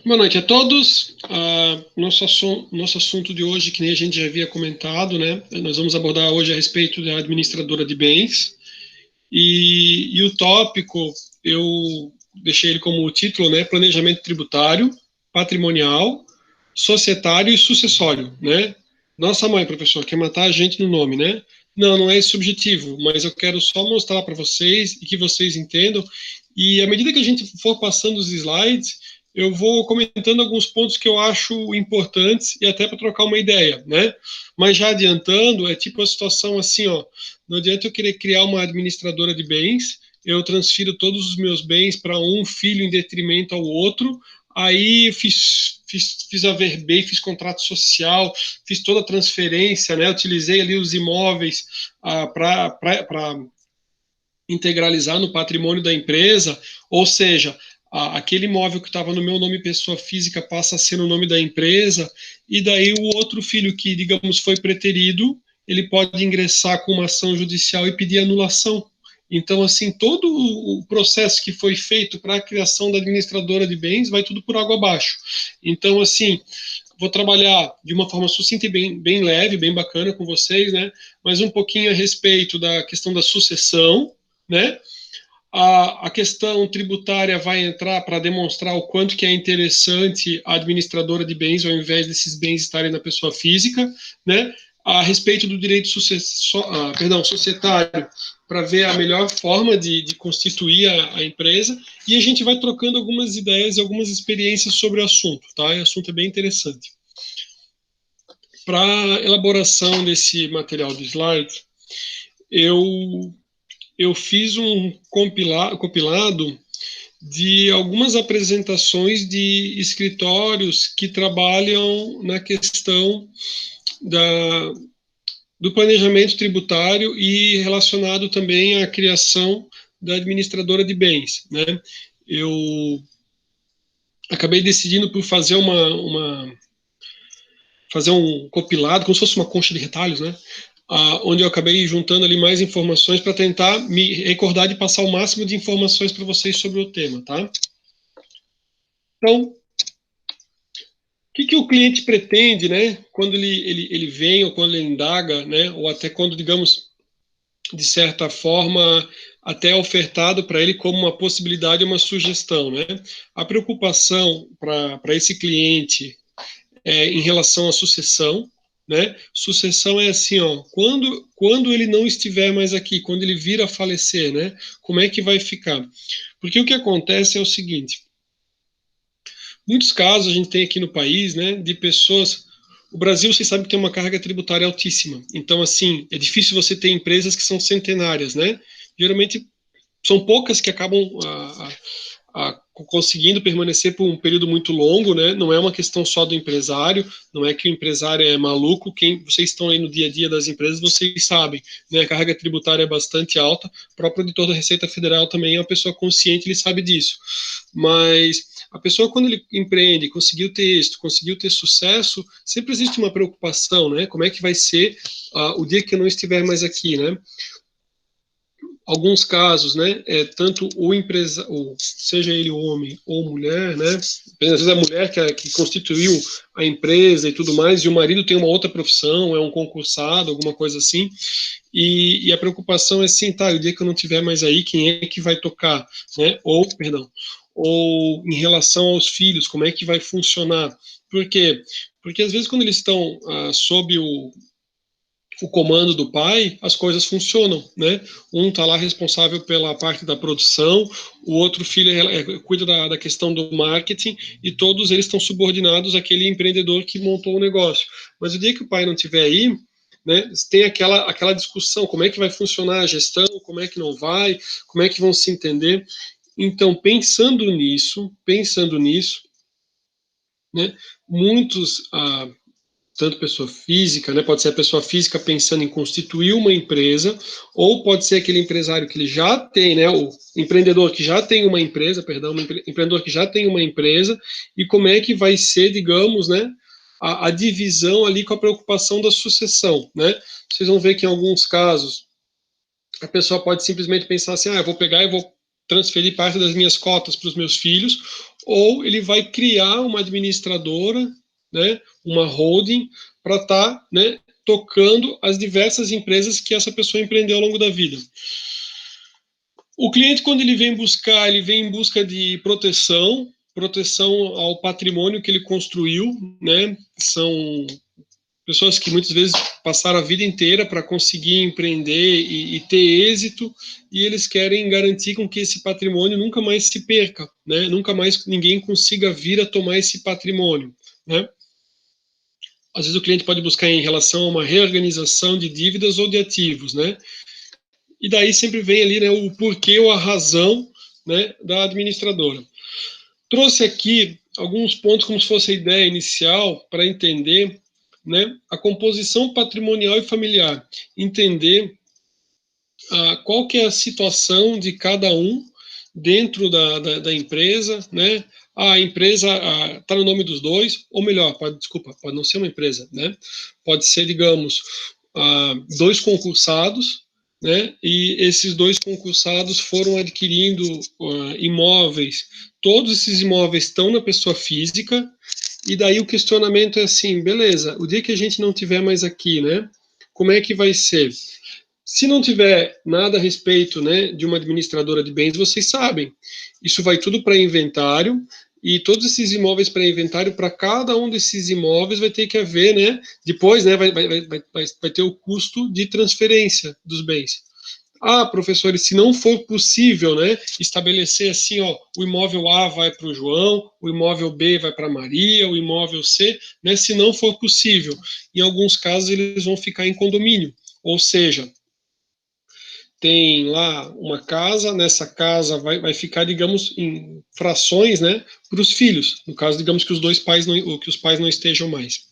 Boa noite a todos. Nosso assunto de hoje, que nem a gente já havia comentado, né? Nós vamos abordar hoje a respeito da administradora de bens. E o tópico, eu deixei ele como título, né? Planejamento tributário, patrimonial, societário e sucessório, né? Nossa mãe, professor, quer matar a gente no nome, né? Não, não é esse o objetivo, mas eu quero só mostrar para vocês e que vocês entendam. E à medida que a gente for passando os slides, eu vou comentando alguns pontos que eu acho importantes e até para trocar uma ideia, né? Mas já adiantando, é tipo a situação assim, ó, não adianta eu querer criar uma administradora de bens, eu transfiro todos os meus bens para um filho em detrimento ao outro, aí fiz a verbei, fiz contrato social, fiz toda a transferência, né? Utilizei ali os imóveis para integralizar no patrimônio da empresa, ou seja, aquele imóvel que estava no meu nome pessoa física passa a ser no nome da empresa, e daí o outro filho que, digamos, foi preterido, ele pode ingressar com uma ação judicial e pedir anulação. Então, assim, todo o processo que foi feito para a criação da administradora de bens vai tudo por água abaixo. Então, assim, vou trabalhar de uma forma sucinta e bem leve, bem bacana com vocês, né? Mas um pouquinho a respeito da questão da sucessão, né? A questão tributária vai entrar para demonstrar o quanto que é interessante a administradora de bens ao invés desses bens estarem na pessoa física, né? A respeito do direito societário, para ver a melhor forma de constituir a empresa, e a gente vai trocando algumas ideias e algumas experiências sobre o assunto, tá? O assunto é bem interessante. Para a elaboração desse material de slide, eu fiz um compilado de algumas apresentações de escritórios que trabalham na questão do planejamento tributário e relacionado também à criação da administradora de bens, né? Eu acabei decidindo por fazer fazer um compilado, como se fosse uma concha de retalhos, né? Onde eu acabei juntando ali mais informações para tentar me recordar de passar o máximo de informações para vocês sobre o tema, tá? Então, o que o cliente pretende, né? Quando ele vem ou quando ele indaga, né? Ou até quando, digamos, de certa forma, até ofertado para ele como uma possibilidade, uma sugestão, né? A preocupação para esse cliente em relação à sucessão, né? Sucessão é assim, ó, quando ele não estiver mais aqui, quando ele vir a falecer, né? Como é que vai ficar? Porque o que acontece é o seguinte: muitos casos a gente tem aqui no país, né, de pessoas. O Brasil, vocês sabem que tem uma carga tributária altíssima. Então, assim, é difícil você ter empresas que são centenárias, né? Geralmente são poucas que acabam conseguindo permanecer por um período muito longo, né? Não é uma questão só do empresário, não é que o empresário é maluco. Vocês estão aí no dia a dia das empresas, vocês sabem, né? A carga tributária é bastante alta. O próprio auditor da Receita Federal também é uma pessoa consciente, ele sabe disso. Mas a pessoa, quando ele empreende, conseguiu ter êxito, conseguiu ter sucesso, sempre existe uma preocupação, né? Como é que vai ser o dia que eu não estiver mais aqui, né? Alguns casos, né, tanto o empresário, seja ele homem ou mulher, né, às vezes é a mulher que constituiu a empresa e tudo mais, e o marido tem uma outra profissão, é um concursado, alguma coisa assim, e a preocupação é assim, tá, o dia que eu não estiver mais aí, quem é que vai tocar, né, ou em relação aos filhos, como é que vai funcionar? Por quê? Porque às vezes quando eles estão sob o comando do pai, as coisas funcionam, né? Um está lá responsável pela parte da produção, o outro filho cuida da questão do marketing, e todos eles estão subordinados àquele empreendedor que montou o negócio. Mas o dia que o pai não estiver aí, né, tem aquela discussão, como é que vai funcionar a gestão, como é que não vai, como é que vão se entender. Então, pensando nisso, né, muitos tanto pessoa física, né? Pode ser a pessoa física pensando em constituir uma empresa, ou pode ser aquele empresário que ele já tem, né? O empreendedor que já tem uma empresa, perdão, empreendedor que já tem uma empresa, e como é que vai ser, digamos, né? A divisão ali com a preocupação da sucessão, né? Vocês vão ver que em alguns casos a pessoa pode simplesmente pensar assim, eu vou pegar e vou transferir parte das minhas cotas para os meus filhos, ou ele vai criar uma administradora, né, uma holding, para estar, né, tocando as diversas empresas que essa pessoa empreendeu ao longo da vida. O cliente, quando ele vem buscar, ele vem em busca de proteção ao patrimônio que ele construiu, né? São pessoas que muitas vezes passaram a vida inteira para conseguir empreender e ter êxito, e eles querem garantir com que esse patrimônio nunca mais se perca, né? Nunca mais ninguém consiga vir a tomar esse patrimônio, né? Às vezes o cliente pode buscar em relação a uma reorganização de dívidas ou de ativos, né? E daí sempre vem ali, né, o porquê ou a razão, né, da administradora. Trouxe aqui alguns pontos como se fosse a ideia inicial para entender, né, a composição patrimonial e familiar, entender qual que é a situação de cada um dentro da empresa, né? A empresa está no nome dos dois, ou melhor, pode não ser uma empresa, né? Pode ser, digamos, dois concursados, né? E esses dois concursados foram adquirindo imóveis. Todos esses imóveis estão na pessoa física, e daí o questionamento é assim, beleza, o dia que a gente não tiver mais aqui, né? Como é que vai ser? Se não tiver nada a respeito, né, de uma administradora de bens, vocês sabem, isso vai tudo para inventário, e todos esses imóveis para inventário, para cada um desses imóveis vai ter que haver, né, depois, né, vai ter o custo de transferência dos bens. Professor, e se não for possível, né, estabelecer assim, ó, o imóvel A vai para o João, o imóvel B vai para a Maria, o imóvel C, né, se não for possível, em alguns casos eles vão ficar em condomínio, ou seja, tem lá uma casa, nessa casa vai ficar, digamos, em frações, né, para os filhos, no caso, digamos que os pais não estejam mais.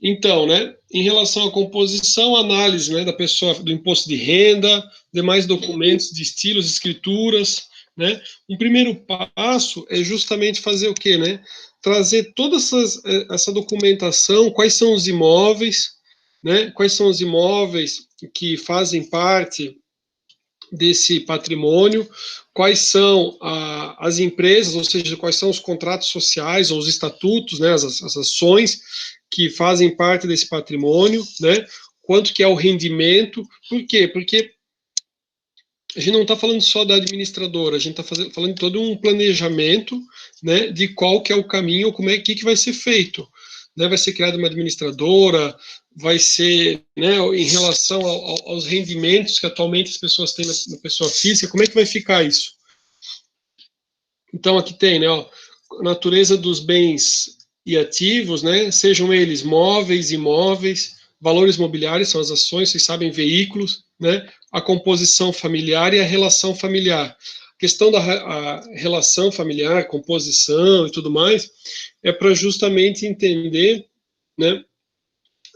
Então, né, em relação à composição, análise, né, da pessoa, do imposto de renda, demais documentos de estilos, escrituras, né, um primeiro passo é justamente fazer o quê, né, trazer toda essa documentação, quais são os imóveis, né, quais são os imóveis que fazem parte desse patrimônio, quais são as empresas, ou seja, quais são os contratos sociais ou os estatutos, né, as ações que fazem parte desse patrimônio, né, quanto que é o rendimento, por quê? Porque a gente não está falando só da administradora, a gente está falando de todo um planejamento, né, de qual que é o caminho, como é que vai ser feito, né, vai ser criada uma administradora, vai ser, né, em relação aos rendimentos que atualmente as pessoas têm na pessoa física, como é que vai ficar isso? Então aqui tem, né, ó, natureza dos bens e ativos, né, sejam eles móveis, imóveis, valores mobiliários, são as ações, vocês sabem, veículos, né, a composição familiar e a relação familiar. A questão da relação familiar, composição e tudo mais, é para justamente entender, né,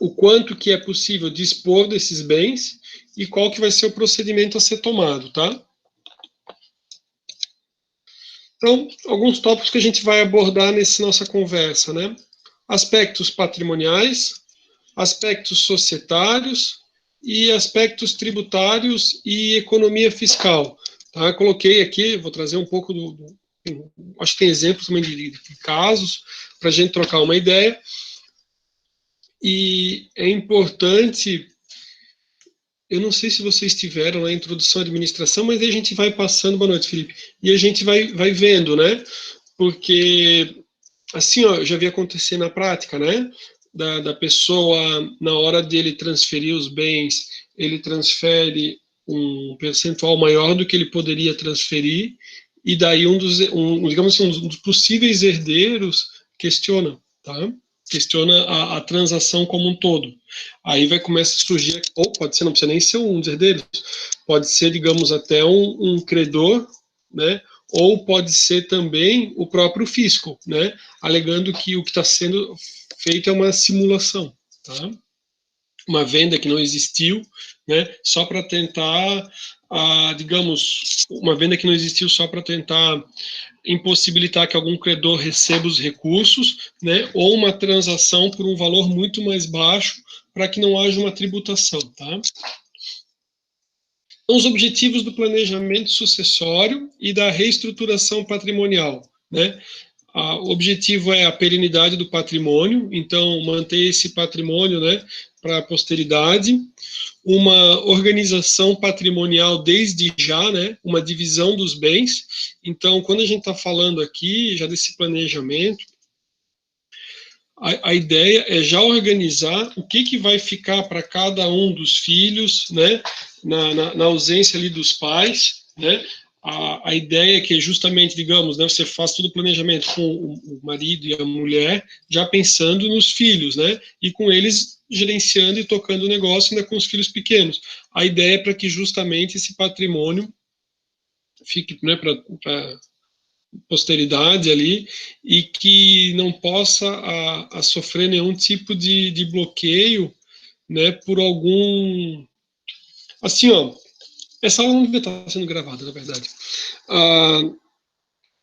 o quanto que é possível dispor desses bens e qual que vai ser o procedimento a ser tomado, tá? Então, alguns tópicos que a gente vai abordar nessa nossa conversa, né? Aspectos patrimoniais, aspectos societários e aspectos tributários e economia fiscal. Tá? Coloquei aqui, vou trazer um pouco acho que tem exemplos também de casos para a gente trocar uma ideia. E é importante, eu não sei se vocês tiveram na introdução à administração, mas aí a gente vai passando, boa noite, Felipe, e a gente vai vendo, né? Porque, assim, ó, eu já vi acontecer na prática, né? Da pessoa, na hora dele transferir os bens, ele transfere um percentual maior do que ele poderia transferir, e daí digamos assim, um dos possíveis herdeiros questiona, tá? Questiona a transação como um todo. Aí vai começar a surgir, ou pode ser, não precisa nem ser um dos herdeiros, pode ser, digamos, até um credor, né? Ou pode ser também o próprio fisco, né? Alegando que o que está sendo feito é uma simulação, tá? Uma venda que não existiu, né? Só para tentar, digamos, uma venda que não existiu só para tentar impossibilitar que algum credor receba os recursos, né? Ou uma transação por um valor muito mais baixo para que não haja uma tributação, tá? os objetivos do planejamento sucessório e da reestruturação patrimonial, né? O objetivo é a perenidade do patrimônio, então manter esse patrimônio, né, para a posteridade, uma organização patrimonial desde já, né, uma divisão dos bens. Então, quando a gente está falando aqui já desse planejamento, a ideia é já organizar o que vai ficar para cada um dos filhos, né, na ausência ali dos pais, né. A ideia é que justamente, digamos, né, você faz todo o planejamento com o marido e a mulher, já pensando nos filhos, né, e com eles gerenciando e tocando o negócio ainda com os filhos pequenos. A ideia é para que justamente esse patrimônio fique, né, para posteridade ali, e que não possa a sofrer nenhum tipo de bloqueio, né, por algum... Assim, ó, essa aula não devia estar sendo gravada, na verdade.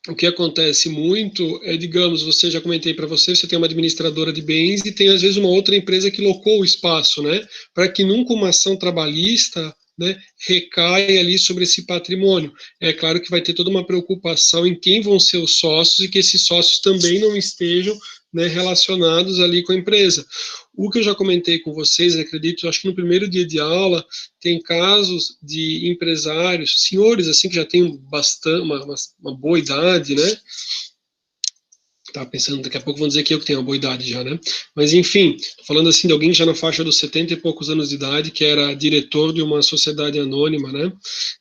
O que acontece muito é, digamos, você, já comentei para você, você tem uma administradora de bens e tem, às vezes, uma outra empresa que locou o espaço, né, para que nunca uma ação trabalhista, né, recai ali sobre esse patrimônio. É claro que vai ter toda uma preocupação em quem vão ser os sócios e que esses sócios também não estejam, né, relacionados ali com a empresa. O que eu já comentei com vocês, acredito, acho que no primeiro dia de aula, tem casos de empresários, senhores assim que já têm bastante, uma boa idade, né? Tava pensando, daqui a pouco vão dizer que eu que tenho uma boa idade já, né? Mas enfim, falando assim de alguém já na faixa dos 70 e poucos anos de idade, que era diretor de uma sociedade anônima, né?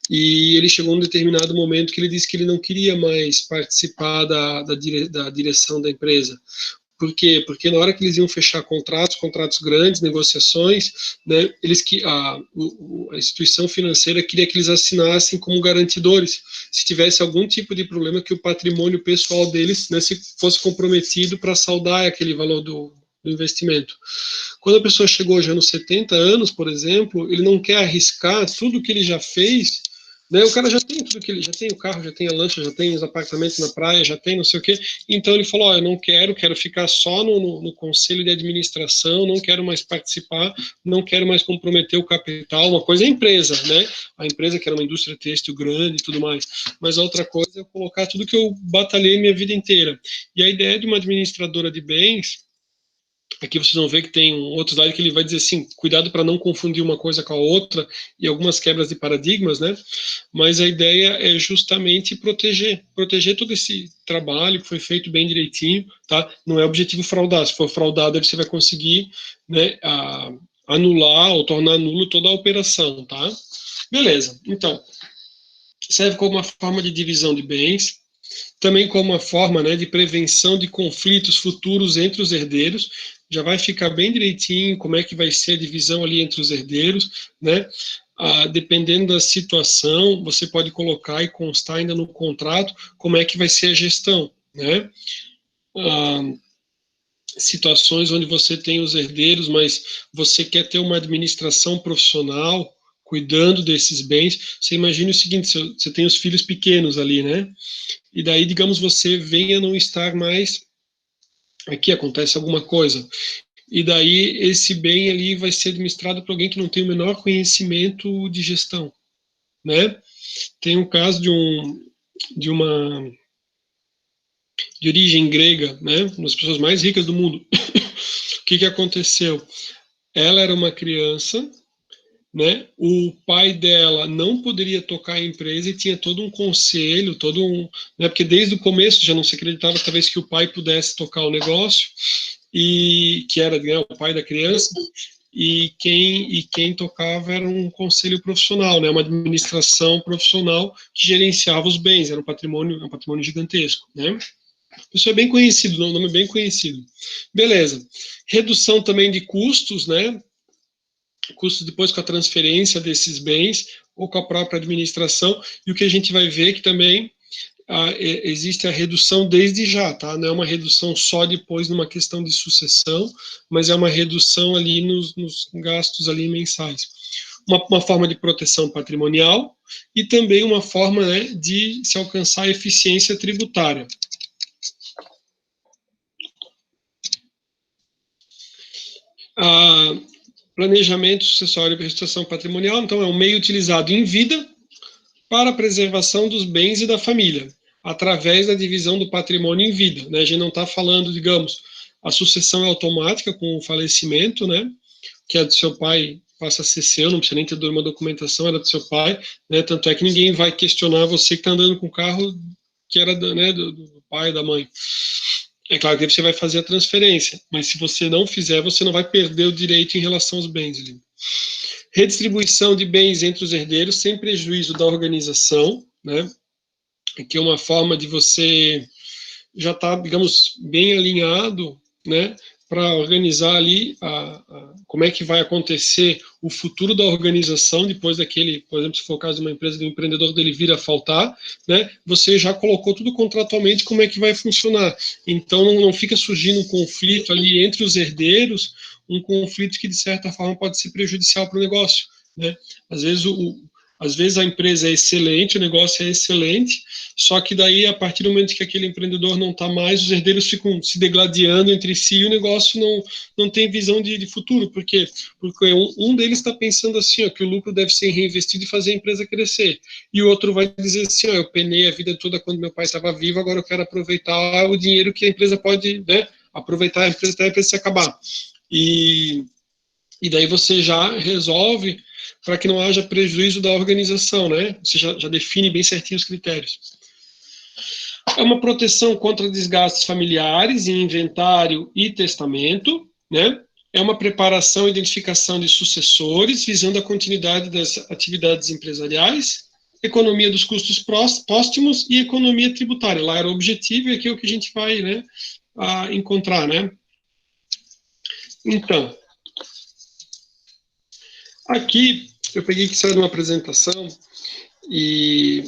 E ele chegou a um determinado momento que ele disse que ele não queria mais participar da direção da empresa. Por quê? Porque na hora que eles iam fechar contratos grandes, negociações, né, a instituição financeira queria que eles assinassem como garantidores, se tivesse algum tipo de problema, que o patrimônio pessoal deles, né, se fosse comprometido para saldar aquele valor do investimento. Quando a pessoa chegou já nos 70 anos, por exemplo, ele não quer arriscar tudo que ele já fez, né? O cara já tem tudo que ele já tem, o carro, já tem a lancha, já tem os apartamentos na praia, já tem não sei o quê. Então ele falou: eu não quero ficar só no conselho de administração, não quero mais participar, não quero mais comprometer o capital. Uma coisa é a empresa, né? A empresa que era uma indústria têxtil grande e tudo mais. Mas a outra coisa é colocar tudo que eu batalhei minha vida inteira. E a ideia de uma administradora de bens, aqui vocês vão ver que tem um outro slide que ele vai dizer assim, cuidado para não confundir uma coisa com a outra, e algumas quebras de paradigmas, né? Mas a ideia é justamente proteger todo esse trabalho que foi feito bem direitinho, tá? Não é objetivo fraudar, se for fraudado, você vai conseguir, né, anular ou tornar nulo toda a operação, tá? Beleza, então, serve como uma forma de divisão de bens, também como uma forma, né, de prevenção de conflitos futuros entre os herdeiros. Já vai ficar bem direitinho como é que vai ser a divisão ali entre os herdeiros, né? Dependendo da situação, você pode colocar e constar ainda no contrato como é que vai ser a gestão, né? Situações onde você tem os herdeiros, mas você quer ter uma administração profissional cuidando desses bens. Você imagina o seguinte: você tem os filhos pequenos ali, né? E daí, digamos, você venha não estar mais aqui, acontece alguma coisa. E daí esse bem ali vai ser administrado por alguém que não tem o menor conhecimento de gestão, né? Tem um caso de uma de origem grega, né? Uma das pessoas mais ricas do mundo. O que aconteceu? Ela era uma criança, né? O pai dela não poderia tocar a empresa e tinha todo um conselho, né? Porque desde o começo já não se acreditava talvez que o pai pudesse tocar o negócio, e que era, né, o pai da criança, e quem tocava era um conselho profissional, né? Uma administração profissional que gerenciava os bens, era um patrimônio gigantesco, né? Isso é bem conhecido, um nome bem conhecido. Beleza. Redução também de custos, né? Custos depois com a transferência desses bens ou com a própria administração. E o que a gente vai ver que também existe a redução desde já, tá? Não é uma redução só depois numa questão de sucessão, mas é uma redução ali nos gastos ali mensais. Uma forma de proteção patrimonial e também uma forma, né, de se alcançar a eficiência tributária. Planejamento sucessório e restituição patrimonial, então, é um meio utilizado em vida para a preservação dos bens e da família, através da divisão do patrimônio em vida, né? A gente não está falando, digamos, a sucessão é automática com o falecimento, né? Que é do seu pai passa a ser seu, não precisa nem ter uma documentação, era do seu pai, né? Tanto é que ninguém vai questionar você que está andando com o carro que era do pai ou da mãe. É claro que você vai fazer a transferência, mas se você não fizer, você não vai perder o direito em relação aos bens. Redistribuição de bens entre os herdeiros sem prejuízo da organização, né? Que é uma forma de você já estar, digamos, bem alinhado, né? Para organizar ali como é que vai acontecer o futuro da organização depois daquele, por exemplo, se for o caso de uma empresa, de um empreendedor dele vir a faltar, né? Você já colocou tudo contratualmente como é que vai funcionar. Então não fica surgindo um conflito ali entre os herdeiros, um conflito que de certa forma pode ser prejudicial para o negócio, né? Às vezes às vezes a empresa é excelente, o negócio é excelente, só que daí, a partir do momento que aquele empreendedor não está mais, os herdeiros ficam se degladiando entre si e o negócio não tem visão de futuro. Por quê? Porque um deles está pensando assim, ó, que o lucro deve ser reinvestido e fazer a empresa crescer. E o outro vai dizer assim, ó, eu penei a vida toda quando meu pai estava vivo, agora eu quero aproveitar o dinheiro que a empresa pode, né, aproveitar a empresa até a empresa se acabar. E daí você já resolve para que não haja prejuízo da organização, né? Você já define bem certinho os critérios. É uma proteção contra desgastes familiares em inventário e testamento, né? É uma preparação e identificação de sucessores, visando a continuidade das atividades empresariais, economia dos custos póstumos e economia tributária. Lá era o objetivo e aqui é o que a gente vai, né, encontrar, né? Então, aqui eu peguei que saiu de uma apresentação e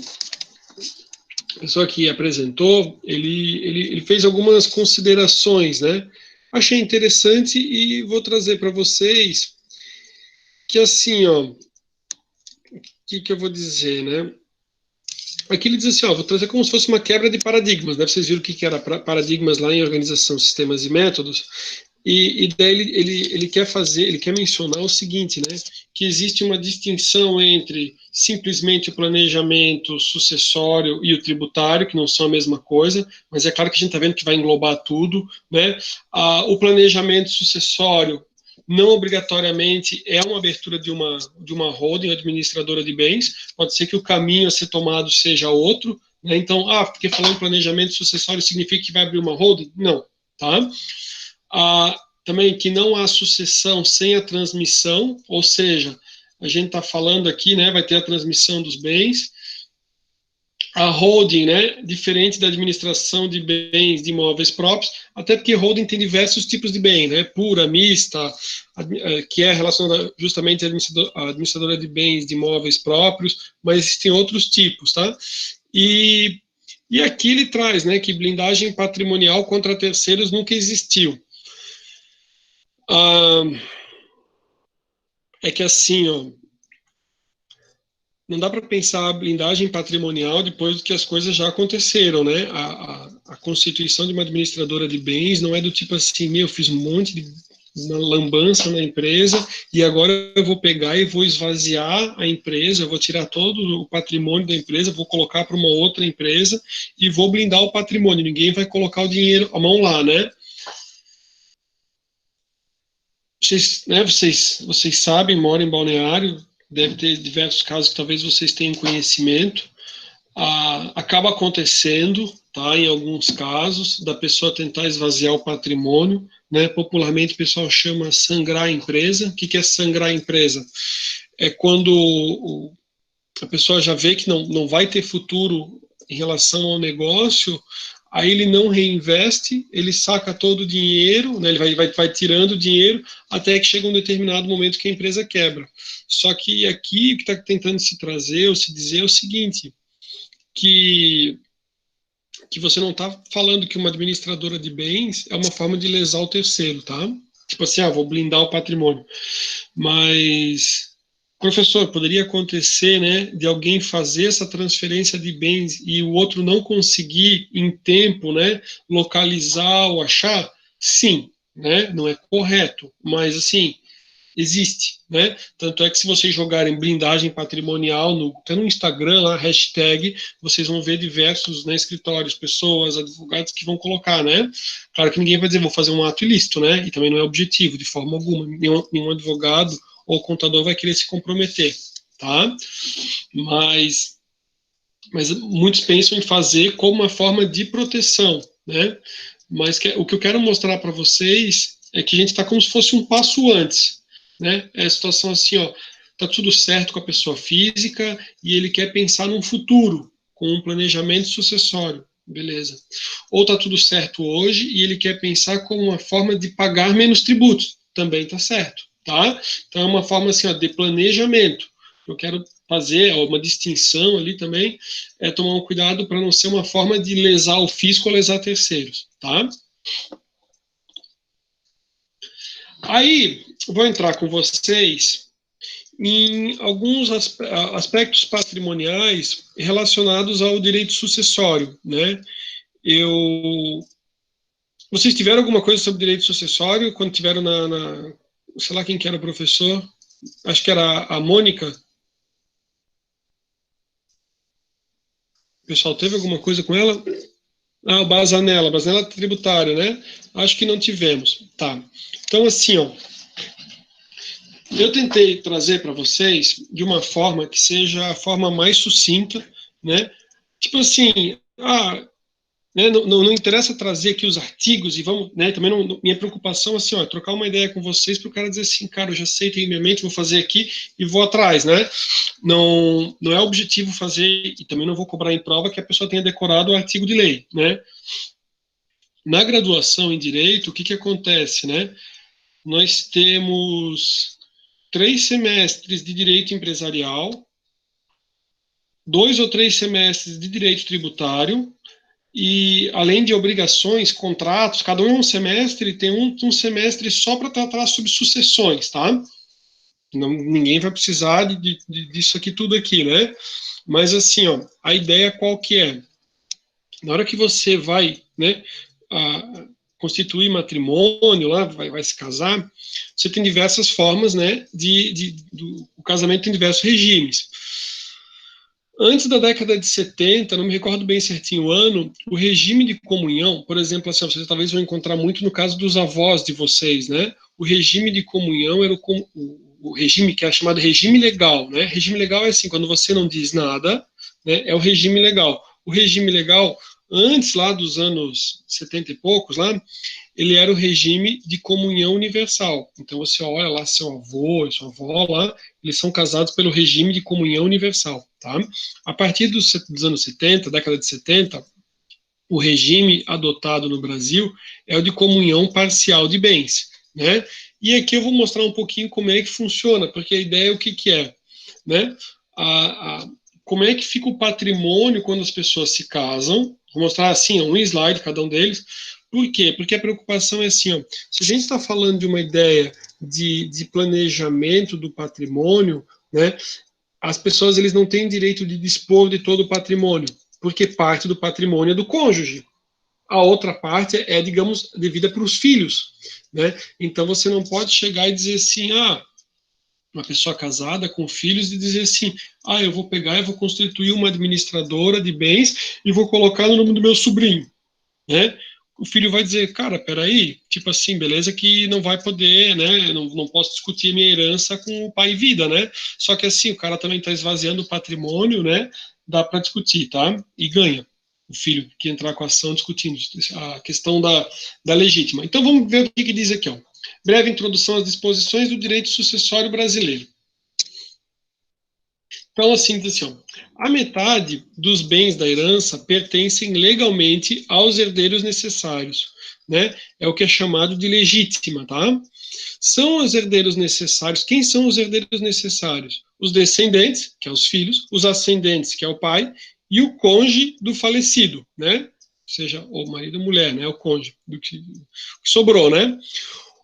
a pessoa que apresentou, ele fez algumas considerações, né? Achei interessante e vou trazer para vocês que assim, ó, o que eu vou dizer, né? Aqui ele diz assim, ó, vou trazer como se fosse uma quebra de paradigmas, né? Vocês viram o que era paradigmas lá em organização, sistemas e métodos, e daí ele quer fazer, ele quer mencionar o seguinte, né? Que existe uma distinção entre simplesmente o planejamento sucessório e o tributário, que não são a mesma coisa, mas é claro que a gente está vendo que vai englobar tudo, né? O planejamento sucessório não obrigatoriamente é uma abertura de uma holding administradora de bens, pode ser que o caminho a ser tomado seja outro, né? Então, porque falando em planejamento sucessório significa que vai abrir uma holding? Não, tá? Também que não há sucessão sem a transmissão, ou seja, a gente está falando aqui, né, vai ter a transmissão dos bens. A holding, né, diferente da administração de bens de imóveis próprios, até porque holding tem diversos tipos de bem, né, pura, mista, que é relacionada justamente à administradora de bens de imóveis próprios, mas existem outros tipos, tá? E aqui ele traz, né, que blindagem patrimonial contra terceiros nunca existiu. É que assim, ó, não dá para pensar a blindagem patrimonial depois que as coisas já aconteceram, né? A constituição de uma administradora de bens não é do tipo assim, eu fiz um monte de uma lambança na empresa e agora eu vou pegar e vou esvaziar a empresa, eu vou tirar todo o patrimônio da empresa, vou colocar para uma outra empresa e vou blindar o patrimônio. Ninguém vai colocar o dinheiro, a mão lá, né? Vocês sabem, moram em Balneário, deve ter diversos casos que talvez vocês tenham conhecimento. Acaba acontecendo, tá, em alguns casos, da pessoa tentar esvaziar o patrimônio, né? Popularmente o pessoal chama sangrar a empresa. O que é sangrar a empresa? É quando a pessoa já vê que não vai ter futuro em relação ao negócio, aí ele não reinveste, ele saca todo o dinheiro, né, ele vai tirando o dinheiro até que chega um determinado momento que a empresa quebra. Só que aqui o que está tentando se trazer ou se dizer é o seguinte, que você não está falando que uma administradora de bens é uma forma de lesar o terceiro, tá? Tipo assim, vou blindar o patrimônio. Mas, professor, poderia acontecer, né, de alguém fazer essa transferência de bens e o outro não conseguir em tempo, né, localizar ou achar? Sim, né, não é correto, mas assim, existe, né? Tanto é que se vocês jogarem blindagem patrimonial até no Instagram, lá, hashtag, vocês vão ver diversos, né, escritórios, pessoas, advogados que vão colocar, né? Claro que ninguém vai dizer, vou fazer um ato ilícito, né? E também não é objetivo, de forma alguma. Nenhum advogado ou contador vai querer se comprometer, tá? Mas muitos pensam em fazer como uma forma de proteção, né? Mas o que eu quero mostrar para vocês é que a gente está como se fosse um passo antes, né? É a situação assim, ó, tá tudo certo com a pessoa física e ele quer pensar num futuro, com um planejamento sucessório, beleza. Ou tá tudo certo hoje e ele quer pensar como uma forma de pagar menos tributos, também tá certo, tá? Então é uma forma assim, ó, de planejamento. Eu quero fazer uma distinção ali também, é tomar um cuidado para não ser uma forma de lesar o fisco ou lesar terceiros, tá? Aí, vou entrar com vocês em alguns aspectos patrimoniais relacionados ao direito sucessório, né? Vocês tiveram alguma coisa sobre direito sucessório quando tiveram sei lá quem que era o professor? Acho que era a Mônica. O pessoal teve alguma coisa com ela? Ah, o Bazanella tributária, né? Acho que não tivemos. Tá. Então, assim, ó, eu tentei trazer para vocês de uma forma que seja a forma mais sucinta, né? Tipo assim, né, não interessa trazer aqui os artigos e vamos, né? Também minha preocupação assim, ó, é trocar uma ideia com vocês para o cara dizer assim, cara, eu já sei, tenho em minha mente, vou fazer aqui e vou atrás, né? Não é objetivo fazer e também não vou cobrar em prova que a pessoa tenha decorado o artigo de lei, né? Na graduação em direito, o que acontece, né? Nós temos 3 semestres de direito empresarial, 2 ou 3 semestres de direito tributário, e além de obrigações, contratos, cada um é um semestre, tem um semestre só para tratar sobre sucessões, tá? Ninguém vai precisar disso aqui, tudo aqui, né? Mas assim, ó, a ideia qual que é? Na hora que você vai, né, constituir matrimônio, lá vai se casar, você tem diversas formas, né, o casamento tem diversos regimes. Antes da década de 70, não me recordo bem certinho o ano, o regime de comunhão, por exemplo, assim, vocês talvez vão encontrar muito no caso dos avós de vocês, né? O regime de comunhão era o regime que é chamado regime legal, né? Regime legal é assim, quando você não diz nada, né, é o regime legal. O regime legal, antes lá dos anos 70 e poucos, lá, ele era o regime de comunhão universal. Então você olha lá seu avô e sua avó lá, eles são casados pelo regime de comunhão universal, tá? A partir dos anos 70, década de 70, o regime adotado no Brasil é o de comunhão parcial de bens, né? E aqui eu vou mostrar um pouquinho como é que funciona, porque a ideia é o que é, né? Como é que fica o patrimônio quando as pessoas se casam. Vou mostrar assim, um slide cada um deles. Por quê? Porque a preocupação é assim, ó, se a gente está falando de uma ideia de planejamento do patrimônio, né, as pessoas eles não têm direito de dispor de todo o patrimônio, porque parte do patrimônio é do cônjuge. A outra parte digamos, devida para os filhos, né? Então você não pode chegar e dizer assim, uma pessoa casada com filhos e dizer assim, eu vou pegar e vou constituir uma administradora de bens e vou colocar no nome do meu sobrinho, né? O filho vai dizer, cara, peraí, tipo assim, beleza que não vai poder, né, não posso discutir minha herança com o pai em vida, né? Só que assim, o cara também está esvaziando o patrimônio, né? Dá para discutir, tá? E ganha o filho que entrar com a ação discutindo a questão da legítima. Então vamos ver o que diz aqui, ó. Breve introdução às disposições do direito sucessório brasileiro. Então, assim, diz assim, ó, a metade dos bens da herança pertencem legalmente aos herdeiros necessários, né? É o que é chamado de legítima, tá? São os herdeiros necessários. Quem são os herdeiros necessários? Os descendentes, que é os filhos, os ascendentes, que é o pai, e o cônjuge do falecido, né? Ou seja, o marido ou mulher, né? O cônjuge do que sobrou, né?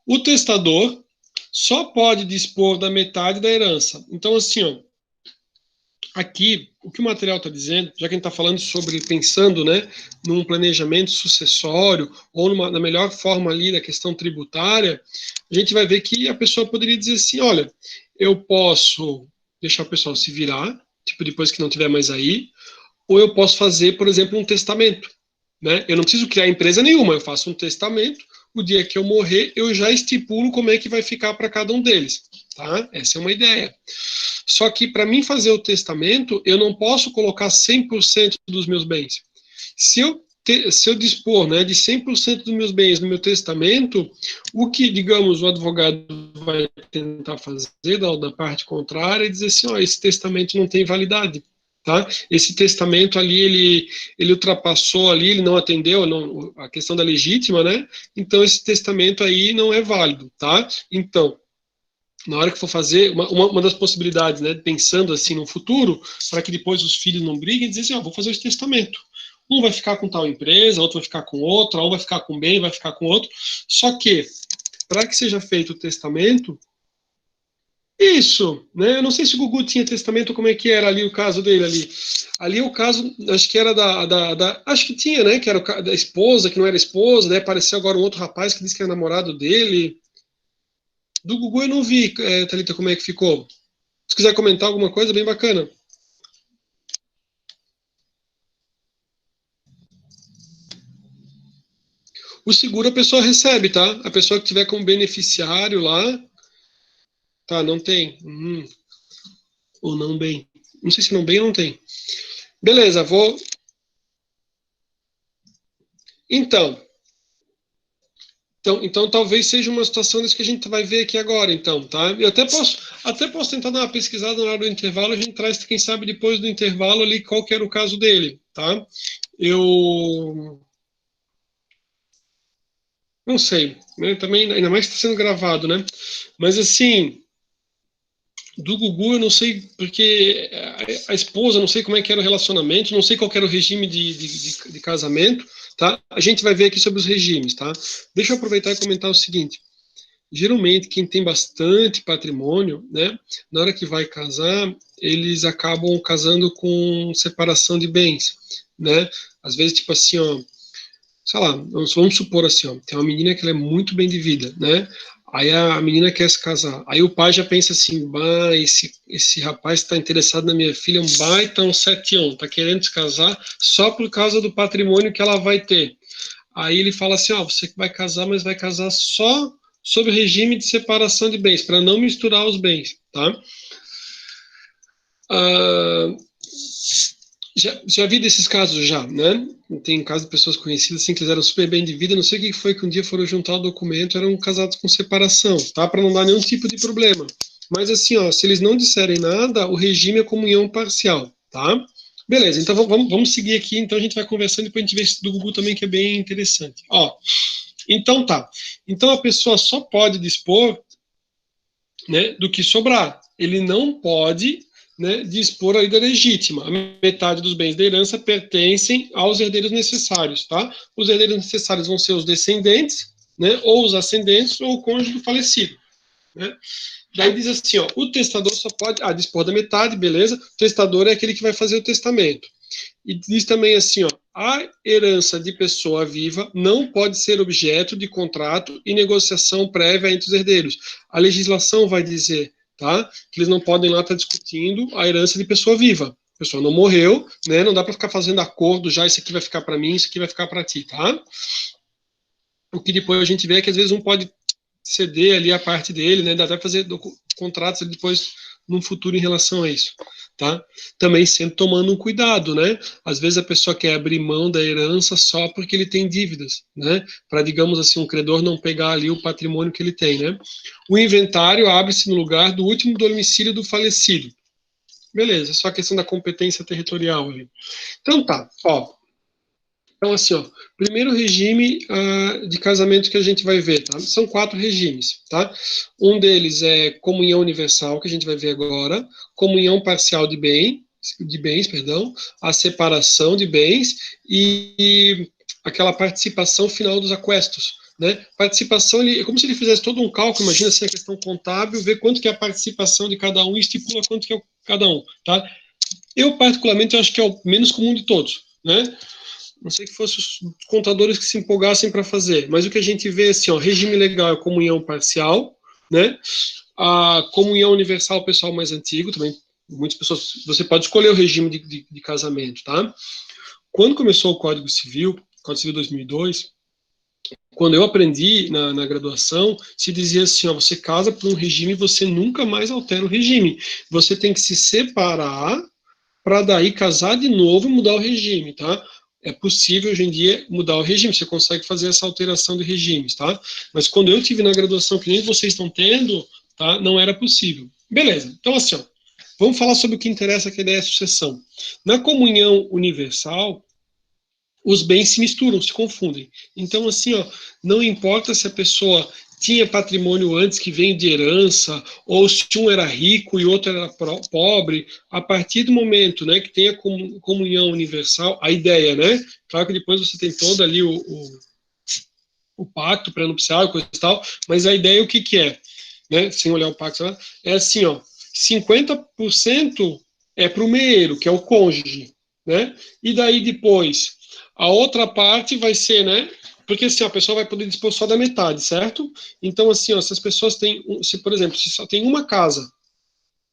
O testador só pode dispor da metade da herança. Então, assim, ó, aqui, o que o material está dizendo, já que a gente está falando sobre, pensando, né, num planejamento sucessório, ou na melhor forma ali da questão tributária, a gente vai ver que a pessoa poderia dizer assim, olha, eu posso deixar o pessoal se virar, tipo, depois que não tiver mais aí, ou eu posso fazer, por exemplo, um testamento, né? Eu não preciso criar empresa nenhuma, eu faço um testamento, o dia que eu morrer, eu já estipulo como é que vai ficar para cada um deles, tá? Essa é uma ideia. Só que para mim fazer o testamento, eu não posso colocar 100% dos meus bens. Se eu dispor, né, de 100% dos meus bens no meu testamento, o que, digamos, o advogado vai tentar fazer da parte contrária é dizer assim, ó, esse testamento não tem validade. Tá? Esse testamento ali, ele ultrapassou ali, ele não atendeu a questão da legítima, né? Então, esse testamento aí não é válido, tá? Então, na hora que for fazer, uma das possibilidades, né, pensando assim no futuro, para que depois os filhos não briguem, dizer assim, ó, vou fazer esse testamento. Um vai ficar com tal empresa, outro vai ficar com outra, um vai ficar com bem, vai ficar com outro. Só que, para que seja feito o testamento, isso, né? Eu não sei se o Gugu tinha testamento, como é que era ali o caso dele ali. Ali o caso, acho que era acho que tinha, né? Que era da esposa, que não era esposa, né? Apareceu agora um outro rapaz que disse que era namorado dele. Do Gugu eu não vi, Thalita, como é que ficou. Se quiser comentar alguma coisa, bem bacana. O seguro a pessoa recebe, tá? A pessoa que tiver como beneficiário lá, tá, não tem. Ou não bem. Não sei se não bem ou não tem. Beleza, vou. Então, então, talvez seja uma situação desse que a gente vai ver aqui agora, então, tá? Eu até posso tentar dar uma pesquisada na hora do intervalo, a gente traz, quem sabe, depois do intervalo ali, qual que era o caso dele, tá? Eu não sei, né? Também, ainda mais que está sendo gravado, né? Mas, assim, do Gugu eu não sei, porque a esposa, não sei como é que era o relacionamento, não sei qual que era o regime de casamento, tá? A gente vai ver aqui sobre os regimes, tá? Deixa eu aproveitar e comentar o seguinte. Geralmente, quem tem bastante patrimônio, né, na hora que vai casar, eles acabam casando com separação de bens, né? Às vezes, tipo assim, ó, sei lá, vamos supor assim, ó, tem uma menina que ela é muito bem de vida, né? Aí a menina quer se casar. Aí o pai já pensa assim, bah, esse rapaz está interessado na minha filha, é um baita, um setião, tá querendo se casar só por causa do patrimônio que ela vai ter. Aí ele fala assim, ó, você vai casar, mas vai casar só sob o regime de separação de bens, para não misturar os bens, tá? Ah, já vi desses casos já, né? Tem casos de pessoas conhecidas assim, que fizeram super bem de vida, não sei o que foi que um dia foram juntar o documento, eram casados com separação, tá? Para não dar nenhum tipo de problema. Mas assim, ó, se eles não disserem nada, o regime é comunhão parcial, tá? Beleza, então vamos seguir aqui, então a gente vai conversando e depois a gente vê esse do Google também, que é bem interessante. Ó, então tá. Então a pessoa só pode dispor, né, do que sobrar. Ele não pode, né, dispor a ida legítima. A metade dos bens da herança pertencem aos herdeiros necessários, tá? Os herdeiros necessários vão ser os descendentes, né, ou os ascendentes, ou o cônjuge do falecido, né? Daí diz assim, ó, o testador só pode dispor da metade, beleza? O testador é aquele que vai fazer o testamento. E diz também assim, ó, a herança de pessoa viva não pode ser objeto de contrato e negociação prévia entre os herdeiros. A legislação vai dizer, tá, que eles não podem lá estar discutindo a herança de pessoa viva. A pessoa não morreu, né? Não dá para ficar fazendo acordo já, isso aqui vai ficar para mim, isso aqui vai ficar para ti, tá? O que depois a gente vê é que às vezes um pode ceder ali a parte dele, né? Dá até fazer contratos depois num futuro em relação a isso, tá? Também sempre tomando um cuidado, né? Às vezes a pessoa quer abrir mão da herança só porque ele tem dívidas, né? Para, digamos assim, um credor não pegar ali o patrimônio que ele tem, né? O inventário abre-se no lugar do último domicílio do falecido. Beleza, só a questão da competência territorial ali. Então tá, ó. Então, assim, ó, primeiro regime de casamento que a gente vai ver, tá? São 4 regimes, tá? Um deles é comunhão universal, que a gente vai ver agora, comunhão parcial de bens, perdão, a separação de bens e aquela participação final dos aquestos, né? Participação, é como se ele fizesse todo um cálculo, imagina assim, a questão contábil, ver quanto que é a participação de cada um e estipula quanto que é cada um, tá? Eu, particularmente, acho que é o menos comum de todos, né? Não sei que fossem os contadores que se empolgassem para fazer, mas o que a gente vê é assim, ó, regime legal é comunhão parcial, né? A comunhão universal, o pessoal mais antigo, também, muitas pessoas, você pode escolher o regime de casamento, tá? Quando começou o Código Civil 2002, quando eu aprendi na graduação, se dizia assim, ó, você casa por um regime e você nunca mais altera o regime. Você tem que se separar para daí casar de novo e mudar o regime, tá? É possível hoje em dia mudar o regime, você consegue fazer essa alteração de regimes, tá? Mas quando eu tive na graduação, que nem vocês estão tendo, tá? Não era possível. Beleza, então assim, ó, vamos falar sobre o que interessa, que é a ideia é sucessão. Na comunhão universal, os bens se misturam, se confundem. Então, assim, ó, não importa se a pessoa tinha patrimônio antes que vem de herança, ou se um era rico e outro era pobre, a partir do momento, né, que tem a comunhão universal, a ideia, né, claro que depois você tem todo ali o pacto pré-nupcial e coisa e tal, mas a ideia o que que é, né, sem olhar o pacto, é assim, ó, 50% é para o meeiro, que é o cônjuge, né, e daí depois a outra parte vai ser, né? Porque assim, a pessoa vai poder dispor só da metade, certo? Então, assim, ó, se as pessoas têm, se, por exemplo, se só tem uma casa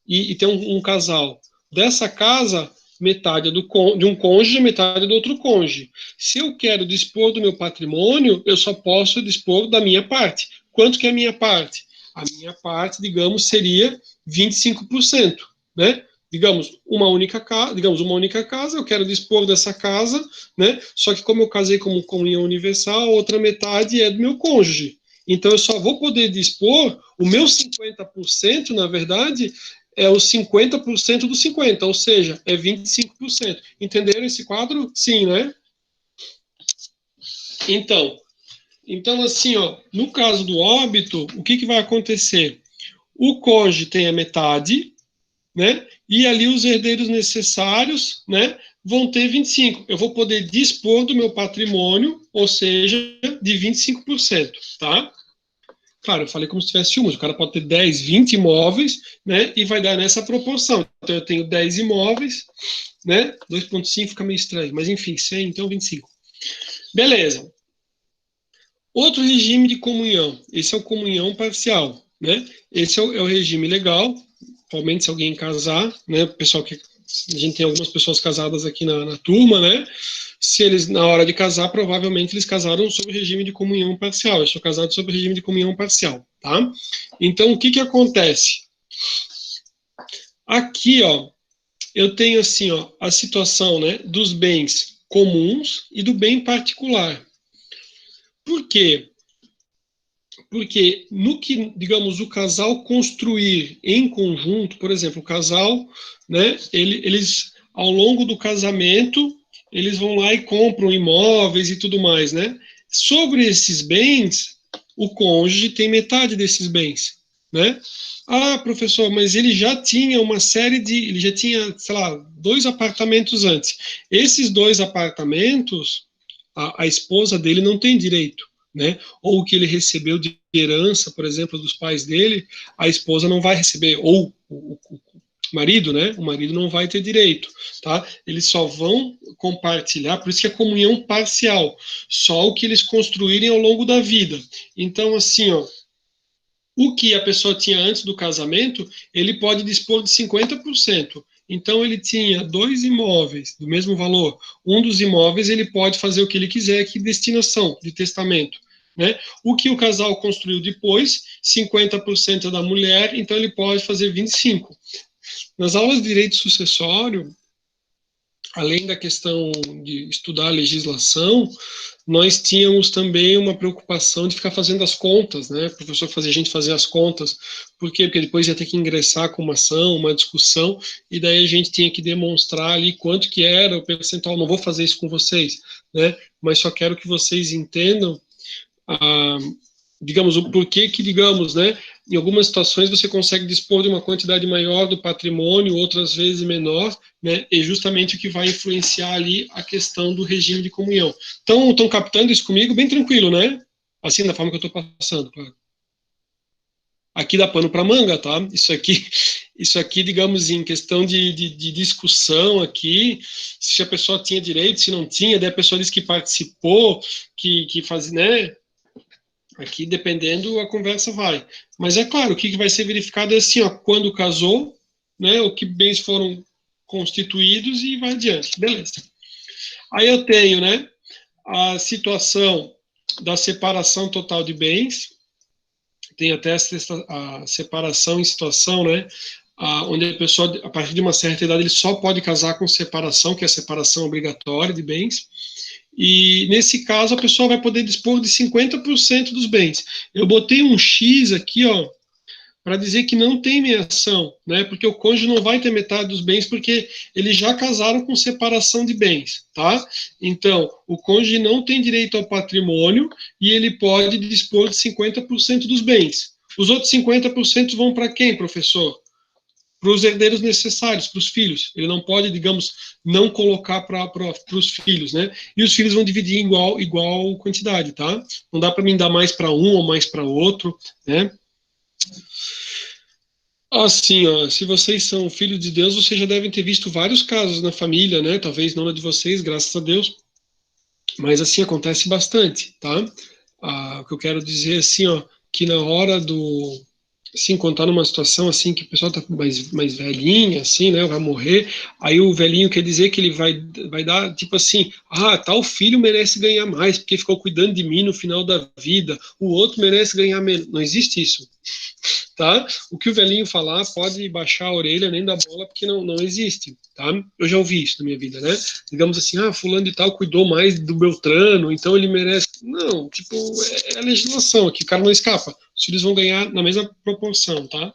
e tem um casal, dessa casa, metade é de um cônjuge, metade é do outro cônjuge. Se eu quero dispor do meu patrimônio, eu só posso dispor da minha parte. Quanto que é a minha parte? A minha parte, digamos, seria 25%, né? Digamos uma única casa, eu quero dispor dessa casa, né? Só que como eu casei como comunhão universal, a outra metade é do meu cônjuge. Então eu só vou poder dispor o meu 50%, na verdade, é os 50% dos 50, ou seja, é 25%. Entenderam esse quadro? Sim, né? Então, então assim, ó, no caso do óbito, o que, que vai acontecer? O cônjuge tem a metade, né? E ali os herdeiros necessários, né, vão ter 25. Eu vou poder dispor do meu patrimônio, ou seja, de 25%, tá? Claro, eu falei como se tivesse um, o cara pode ter 10, 20 imóveis, né, e vai dar nessa proporção. Então eu tenho 10 imóveis, né, 2,5 fica meio estranho, mas enfim, 100, então 25. Beleza. Outro regime de comunhão, esse é o comunhão parcial, né? Esse é o regime legal, atualmente se alguém casar, né, pessoal que a gente tem algumas pessoas casadas aqui na turma, né? Se eles, na hora de casar, provavelmente eles casaram sob o regime de comunhão parcial. Eu sou casado sob o regime de comunhão parcial, tá? Então, o que que acontece? Aqui, ó, eu tenho assim, ó, a situação, né, dos bens comuns e do bem particular. Por quê? Porque no que, digamos, o casal construir em conjunto, por exemplo, o casal, né, eles, ao longo do casamento, eles vão lá e compram imóveis e tudo mais, né? Sobre esses bens, o cônjuge tem metade desses bens, né? Ah, professor, mas ele já tinha uma série de, ele já tinha, sei lá, 2 apartamentos antes. Esses 2 apartamentos, a esposa dele não tem direito, né? Ou o que ele recebeu de herança, por exemplo, dos pais dele, a esposa não vai receber, ou o marido, né? O marido não vai ter direito, tá? Eles só vão compartilhar, por isso que é comunhão parcial, só o que eles construírem ao longo da vida. Então, assim, ó, o que a pessoa tinha antes do casamento, ele pode dispor de 50%. Então, ele tinha 2 imóveis do mesmo valor. Um dos imóveis ele pode fazer o que ele quiser, que destinação de testamento. Né? O que o casal construiu depois, 50% é da mulher, então ele pode fazer 25%. Nas aulas de direito sucessório, além da questão de estudar a legislação, nós tínhamos também uma preocupação de ficar fazendo as contas, né? O professor fazia a gente fazer as contas. Por quê? Porque depois ia ter que ingressar com uma ação, uma discussão, e daí a gente tinha que demonstrar ali quanto que era o percentual. Não vou fazer isso com vocês, né? Mas só quero que vocês entendam a, digamos, o porquê que, digamos, né, em algumas situações você consegue dispor de uma quantidade maior do patrimônio, outras vezes menor, né, e justamente o que vai influenciar ali a questão do regime de comunhão. Então, estão captando isso comigo bem tranquilo, né? Assim, da forma que eu estou passando, claro. Aqui dá pano para manga, tá? Isso aqui, isso aqui, digamos, em questão de discussão aqui, se a pessoa tinha direito, se não tinha, daí a pessoa diz que participou, que faz, né? Aqui, dependendo, a conversa vai. Mas é claro, o que vai ser verificado é assim, ó, quando casou, né? O que bens foram constituídos e vai adiante. Beleza. Aí eu tenho, né? A situação da separação total de bens, tem até a separação em situação, né, onde a pessoa, a partir de uma certa idade, ele só pode casar com separação, que é a separação obrigatória de bens, e nesse caso a pessoa vai poder dispor de 50% dos bens. Eu botei um X aqui, ó, para dizer que não tem meação, né? Porque o cônjuge não vai ter metade dos bens porque eles já casaram com separação de bens, tá? Então, o cônjuge não tem direito ao patrimônio e ele pode dispor de 50% dos bens. Os outros 50% vão para quem, professor? Para os herdeiros necessários, para os filhos. Ele não pode, digamos, não colocar para os filhos, né? E os filhos vão dividir em igual quantidade, tá? Não dá para mim dar mais para um ou mais para outro, né? Assim, ó, se vocês são filhos de Deus, vocês já devem ter visto vários casos na família, né? Talvez não na de vocês, graças a Deus, mas assim acontece bastante, tá? O que eu quero dizer assim, ó, que na hora do, assim, quando tá numa situação assim que o pessoal tá mais velhinha, assim, né, vai morrer, aí o velhinho quer dizer que ele vai dar, tipo assim, tal filho merece ganhar mais, porque ficou cuidando de mim no final da vida, o outro merece ganhar menos. Não existe isso, tá? O que o velhinho falar pode baixar a orelha, nem dar bola, porque não existe, tá? Eu já ouvi isso na minha vida, né? Digamos assim, fulano de tal cuidou mais do Beltrano, então ele merece. Não, tipo, é a legislação aqui, o cara não escapa. Os filhos vão ganhar na mesma proporção, tá?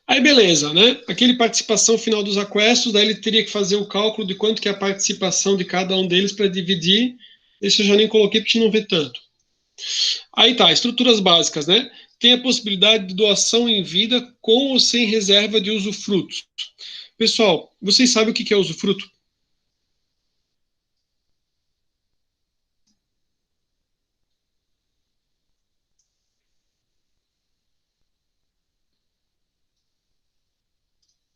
Aí beleza, né? Aquele participação final dos aquestos, daí ele teria que fazer o cálculo de quanto que é a participação de cada um deles para dividir. Esse eu já nem coloquei porque não vê tanto. Aí tá, estruturas básicas, né? Tem a possibilidade de doação em vida com ou sem reserva de usufrutos. Pessoal, vocês sabem o que é usufruto?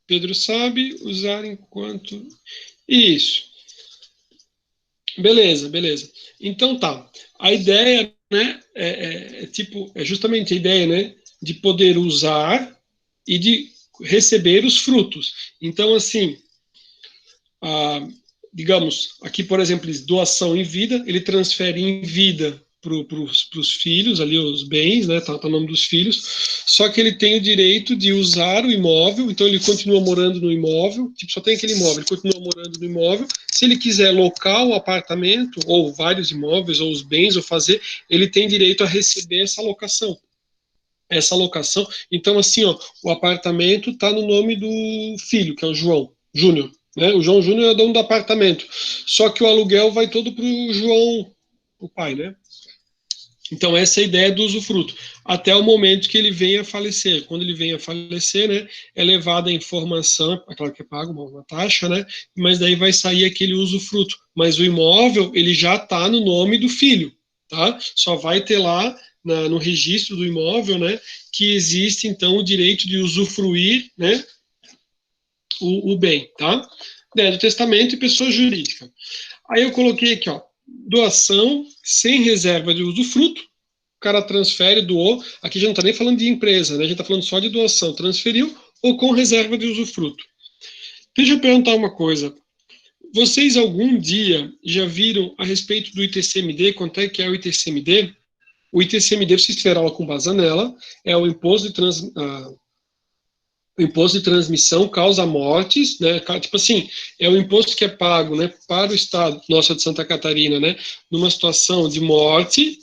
Pedro sabe usar enquanto. Isso. Beleza, beleza. Então tá. A ideia, né, é justamente a ideia, né, de poder usar e de receber os frutos. Então, assim, a, digamos, aqui, por exemplo, doação em vida, ele transfere em vida para os filhos, ali os bens, né, tá o nome dos filhos, só que ele tem o direito de usar o imóvel, então ele continua morando no imóvel, tipo, só tem aquele imóvel, ele continua morando no imóvel, se ele quiser locar o apartamento, ou vários imóveis, ou os bens, ou fazer, ele tem direito a receber essa locação. Essa locação, então assim, ó, o apartamento está no nome do filho, que é o João Júnior, né? O João Júnior é dono do apartamento, só que o aluguel vai todo para o João, o pai, né? Então, essa é a ideia do usufruto, até o momento que ele venha a falecer. Quando ele venha a falecer, né, é levada a informação, é claro que é pago uma taxa, né, mas daí vai sair aquele usufruto. Mas o imóvel, ele já está no nome do filho, tá? Só vai ter lá no registro do imóvel, né, que existe, então, o direito de usufruir, né, o bem, tá? Do testamento e pessoa jurídica. Aí eu coloquei aqui, ó, doação sem reserva de usufruto, o cara transfere, doou, aqui já não está nem falando de empresa, né? A gente está falando só de doação, transferiu ou com reserva de usufruto. Deixa eu perguntar uma coisa. Vocês algum dia já viram a respeito do ITCMD, quanto é que é o ITCMD? O ITCMD, vocês tiveram aula com Bazanella, é o imposto de transmissão causa mortes, né? Tipo assim, é o imposto que é pago, né, para o estado nosso de Santa Catarina, né, numa situação de morte.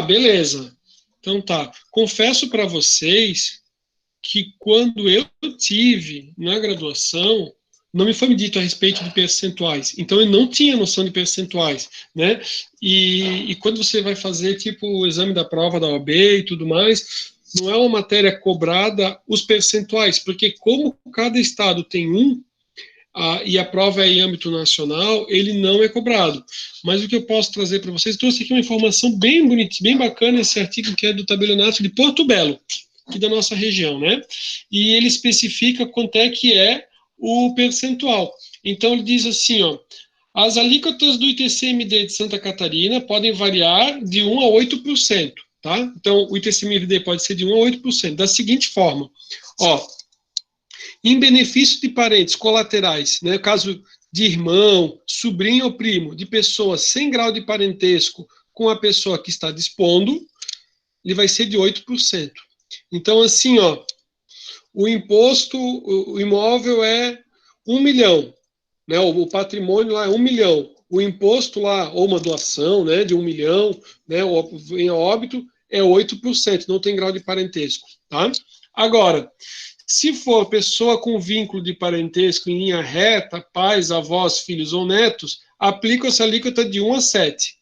Beleza. Então tá. Confesso para vocês que quando eu tive na graduação, não me foi dito a respeito de percentuais. Então eu não tinha noção de percentuais, né? E quando você vai fazer tipo o exame da prova da OAB e tudo mais, não é uma matéria cobrada os percentuais, porque como cada estado tem um, e a prova é em âmbito nacional, ele não é cobrado. Mas o que eu posso trazer para vocês, trouxe aqui uma informação bem bonita, bem bacana, esse artigo que é do tabelionato de Porto Belo. aqui da nossa região, né? E ele especifica quanto é que é o percentual. Então, ele diz assim, ó, as alíquotas do ITCMD de Santa Catarina podem variar de 1 a 8%, tá? Então, o ITCMD pode ser de 1 a 8%, da seguinte forma, ó, em benefício de parentes colaterais, né, caso de irmão, sobrinho ou primo, de pessoas sem grau de parentesco com a pessoa que está dispondo, ele vai ser de 8%. Então, assim, ó, o imposto, o imóvel é 1 milhão, né, o patrimônio lá é 1 milhão, o imposto lá, ou uma doação, né, de 1 milhão, né, em óbito, é 8%, não tem grau de parentesco, tá? Agora, se for pessoa com vínculo de parentesco em linha reta, pais, avós, filhos ou netos, aplica essa alíquota de 1 a 7.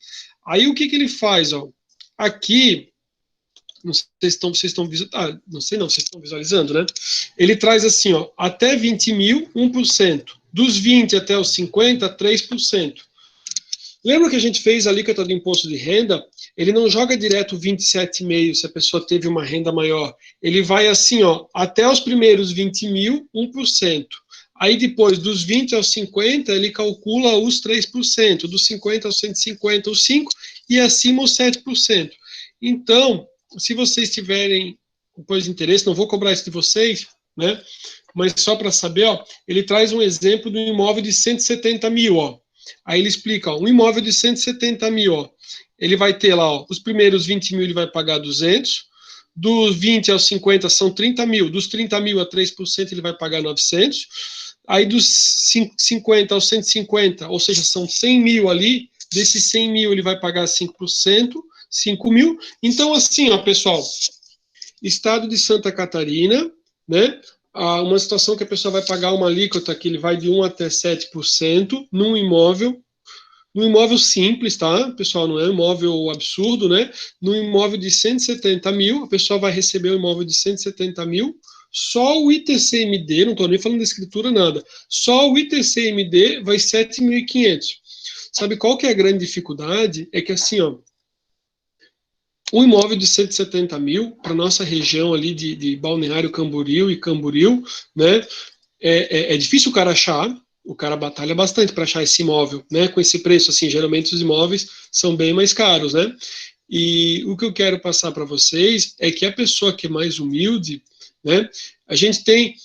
Aí o que ele faz? Ó? Aqui, não sei se vocês estão não sei não, vocês estão visualizando, né? Ele traz assim, ó, até 20 mil, 1%. Dos 20 até os 50, 3%. Lembra que a gente fez a alíquota do imposto de renda? Ele não joga direto 27,5 se a pessoa teve uma renda maior. Ele vai assim, ó, até os primeiros 20 mil, 1%. Aí depois, dos 20 aos 50, ele calcula os 3%. Dos 50 aos 150, os 5%. E acima, os 7%. Então, se vocês tiverem depois de interesse, não vou cobrar isso de vocês, né? Mas só para saber, ó, ele traz um exemplo de um imóvel de 170 mil, ó. Aí ele explica, ó, um imóvel de 170 mil, ó, ele vai ter lá, ó, os primeiros 20 mil ele vai pagar 200, dos 20 aos 50 são 30 mil, dos 30 mil a 3% ele vai pagar 900, aí dos 50 aos 150, ou seja, são 100 mil ali, desses 100 mil ele vai pagar 5%, 5 mil. Então, assim, ó, pessoal, estado de Santa Catarina, né? Uma situação que a pessoa vai pagar uma alíquota que ele vai de 1 até 7% num imóvel simples, tá? Pessoal, não é um imóvel absurdo, né? Num imóvel de 170 mil, a pessoa vai receber um imóvel de 170 mil, só o ITCMD, não estou nem falando da escritura, nada, só o ITCMD vai 7.500. Sabe qual que é a grande dificuldade? É que assim, ó, um imóvel de 170 mil, para nossa região ali de Balneário Camboriú e Camboriú, né, é difícil o cara achar, o cara batalha bastante para achar esse imóvel, né, com esse preço, assim, geralmente os imóveis são bem mais caros, né, e o que eu quero passar para vocês é que a pessoa que é mais humilde, né, a gente tem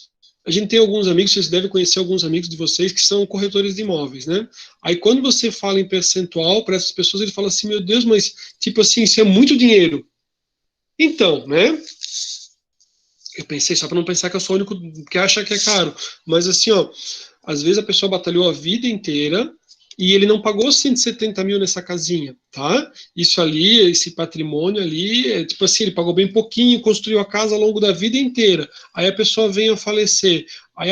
alguns amigos, vocês devem conhecer alguns amigos de vocês que são corretores de imóveis, né? Aí quando você fala em percentual para essas pessoas, ele fala assim, meu Deus, mas tipo assim, isso é muito dinheiro. Então, né? Eu pensei, só para não pensar que eu sou o único que acha que é caro, mas assim, ó, às vezes a pessoa batalhou a vida inteira e ele não pagou 170 mil nessa casinha, tá? Isso ali, esse patrimônio ali, é, tipo assim, ele pagou bem pouquinho, construiu a casa ao longo da vida inteira. Aí a pessoa vem a falecer. Aí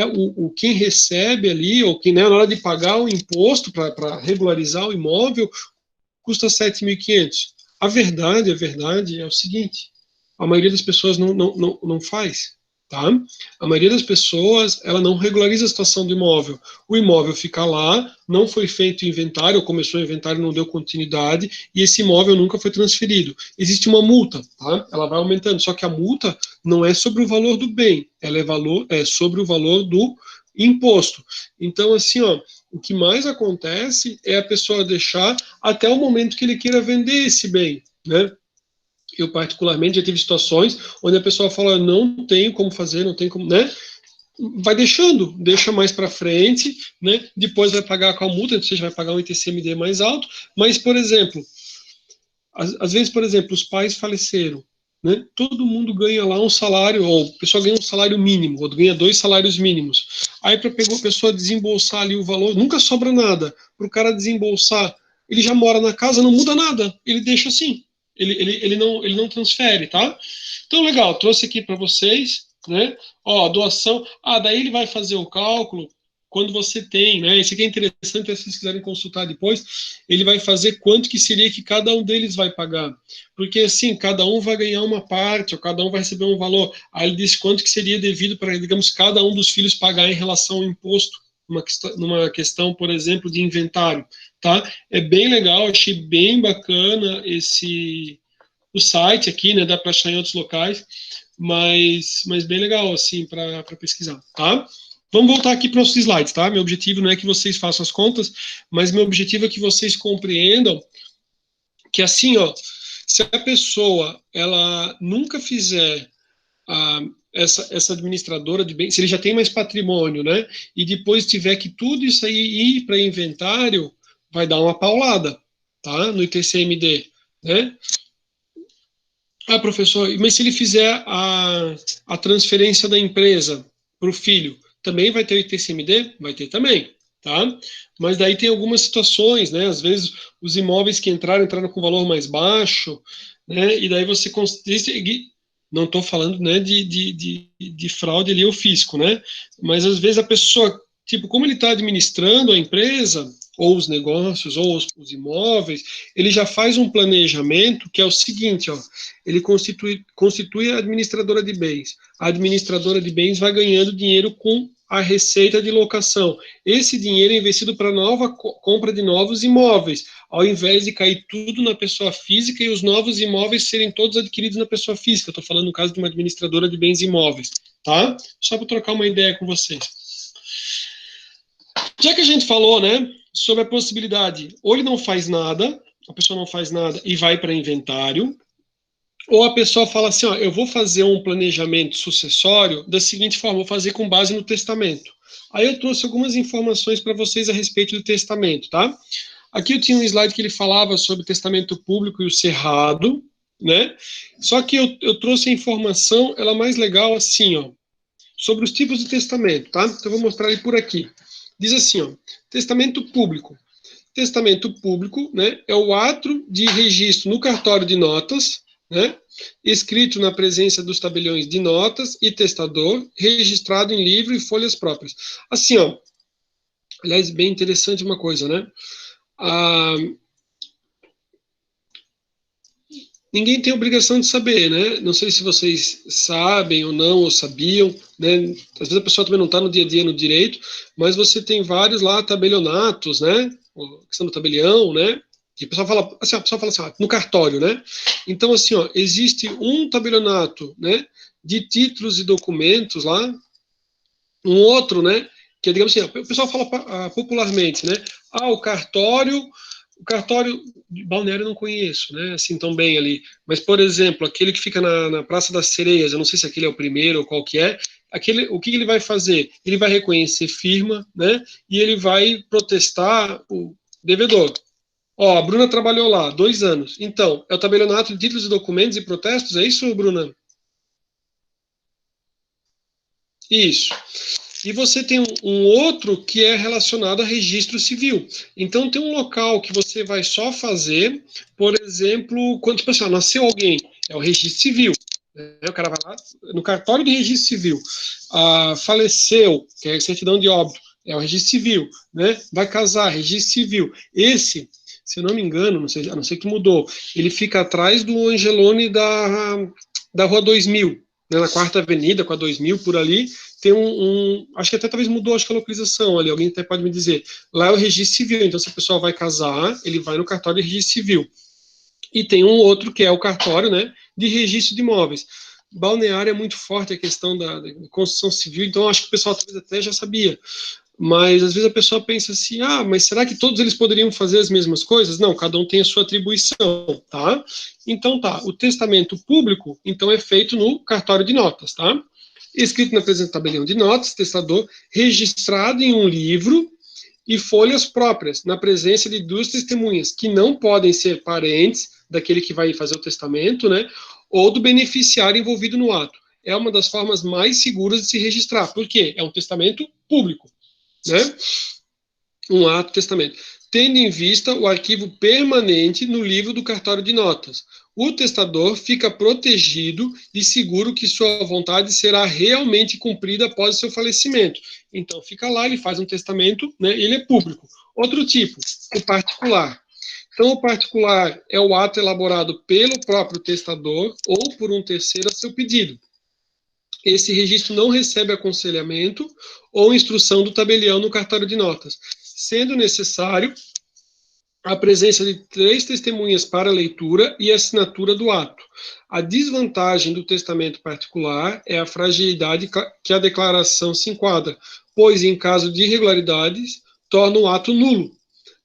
quem recebe ali, ou quem, né, na hora de pagar o imposto para regularizar o imóvel, custa 7.500. A verdade é o seguinte, a maioria das pessoas não faz. Tá? A maioria das pessoas, ela não regulariza a situação do imóvel. O imóvel fica lá, não foi feito inventário, ou começou o inventário, não deu continuidade, e esse imóvel nunca foi transferido. Existe uma multa, tá? Ela vai aumentando, só que a multa não é sobre o valor do bem, ela é sobre o valor do imposto. Então, assim, ó, o que mais acontece é a pessoa deixar até o momento que ele queira vender esse bem, né? Eu, particularmente, já tive situações onde a pessoa fala, não tenho como fazer, não tem como, né? Vai deixando, deixa mais para frente, né? Depois vai pagar com a multa, ou seja, vai pagar um ITCMD mais alto. Mas, por exemplo, às vezes, por exemplo, os pais faleceram, né? Todo mundo ganha lá um salário, ou a pessoa ganha um salário mínimo, ou ganha 2 salários mínimos. Aí, para a pessoa desembolsar ali o valor, nunca sobra nada. Para o cara desembolsar, ele já mora na casa, não muda nada, ele deixa assim. Ele não transfere, tá? Então, legal, trouxe aqui para vocês, né? Ó, doação. Daí ele vai fazer o cálculo quando você tem, né? Esse aqui é interessante, se vocês quiserem consultar depois, ele vai fazer quanto que seria que cada um deles vai pagar. Porque, assim, cada um vai ganhar uma parte, ou cada um vai receber um valor. Aí ele diz quanto que seria devido para, digamos, cada um dos filhos pagar em relação ao imposto, numa questão, por exemplo, de inventário. Tá? É bem legal, achei bem bacana o site aqui, né? Dá para achar em outros locais, mas bem legal, assim, para pesquisar, tá? Vamos voltar aqui para os slides, tá? Meu objetivo não é que vocês façam as contas, mas meu objetivo é que vocês compreendam que, assim, ó, se a pessoa, ela nunca fizer essa administradora de bens, se ele já tem mais patrimônio, né, e depois tiver que tudo isso aí ir para inventário, vai dar uma paulada, tá, no ITCMD, né? Ah, professor, mas se ele fizer a transferência da empresa para o filho, também vai ter o ITCMD? Vai ter também, tá? Mas daí tem algumas situações, né? Às vezes os imóveis que entraram com valor mais baixo, né? E daí você consegue. Não estou falando, né, de fraude ali ao fisco, né? Mas às vezes a pessoa, tipo, como ele está administrando a empresa, ou os negócios, ou os imóveis, ele já faz um planejamento que é o seguinte, ó, ele constitui a administradora de bens. A administradora de bens vai ganhando dinheiro com a receita de locação. Esse dinheiro é investido para nova compra de novos imóveis, ao invés de cair tudo na pessoa física e os novos imóveis serem todos adquiridos na pessoa física. Estou falando no caso de uma administradora de bens imóveis, tá? Só para trocar uma ideia com vocês. Já que a gente falou, né, sobre a possibilidade, ou ele não faz nada, a pessoa não faz nada e vai para inventário, ou a pessoa fala assim, ó, eu vou fazer um planejamento sucessório da seguinte forma, vou fazer com base no testamento. Aí eu trouxe algumas informações para vocês a respeito do testamento, tá? Aqui eu tinha um slide que ele falava sobre o testamento público e o cerrado, né? Só que eu trouxe a informação, ela mais legal assim, ó, sobre os tipos de testamento, tá? Então eu vou mostrar ele por aqui. Diz assim, ó, testamento público. Testamento público, né, é o ato de registro no cartório de notas, né, escrito na presença dos tabeliões de notas e testador, registrado em livro e folhas próprias. Assim, ó, aliás, bem interessante uma coisa, né, ninguém tem obrigação de saber, né, não sei se vocês sabem ou não, ou sabiam, né, às vezes a pessoa também não está no dia a dia no direito, mas você tem vários lá tabelionatos, né, a questão do tabelião, né, e a pessoa fala assim, no cartório, né? Então, assim, ó, existe um tabelionato, né, de títulos e documentos lá, um outro, né, que é, digamos assim, o pessoal fala popularmente, né, o cartório de Balneário eu não conheço, né, assim tão bem ali, mas, por exemplo, aquele que fica na Praça das Sereias, eu não sei se aquele é o primeiro ou qual que é, o que ele vai fazer? Ele vai reconhecer firma, né, e ele vai protestar o devedor. Ó, a Bruna trabalhou lá 2 anos. Então, é o tabelionato de títulos e documentos e protestos? É isso, Bruna? Isso. E você tem um outro que é relacionado a registro civil. Então, tem um local que você vai só fazer, por exemplo, quando tipo assim, nasceu alguém, é o registro civil. Né? O cara vai lá no cartório de registro civil. Faleceu, que é a certidão de óbito, é o registro civil. Né? Vai casar, registro civil. Esse, se eu não me engano, a não ser que mudou, ele fica atrás do Angelone da Rua 2000, né, na 4ª Avenida, com a 2000, por ali, tem acho que até talvez mudou, acho que a localização ali, alguém até pode me dizer. Lá é o registro civil, então se a pessoa vai casar, ele vai no cartório de registro civil. E tem um outro que é o cartório, né, de registro de imóveis. Balneário é muito forte a questão da construção civil, então acho que o pessoal talvez até já sabia. Mas às vezes a pessoa pensa assim, mas será que todos eles poderiam fazer as mesmas coisas? Não, cada um tem a sua atribuição, tá? Então tá, o testamento público, então é feito no cartório de notas, tá? Escrito na presença do tabelião de notas, testador, registrado em um livro e folhas próprias, na presença de 2 testemunhas, que não podem ser parentes daquele que vai fazer o testamento, né? Ou do beneficiário envolvido no ato. É uma das formas mais seguras de se registrar, porque é um testamento público. Né? Um ato testamento, tendo em vista o arquivo permanente no livro do cartório de notas. O testador fica protegido e seguro que sua vontade será realmente cumprida após o seu falecimento. Então, fica lá, ele faz um testamento, né, ele é público. Outro tipo, o particular. Então, o particular é o ato elaborado pelo próprio testador ou por um terceiro a seu pedido. Esse registro não recebe aconselhamento ou instrução do tabelião no cartório de notas, sendo necessário a presença de 3 testemunhas para a leitura e assinatura do ato. A desvantagem do testamento particular é a fragilidade que a declaração se enquadra, pois, em caso de irregularidades, torna o ato nulo,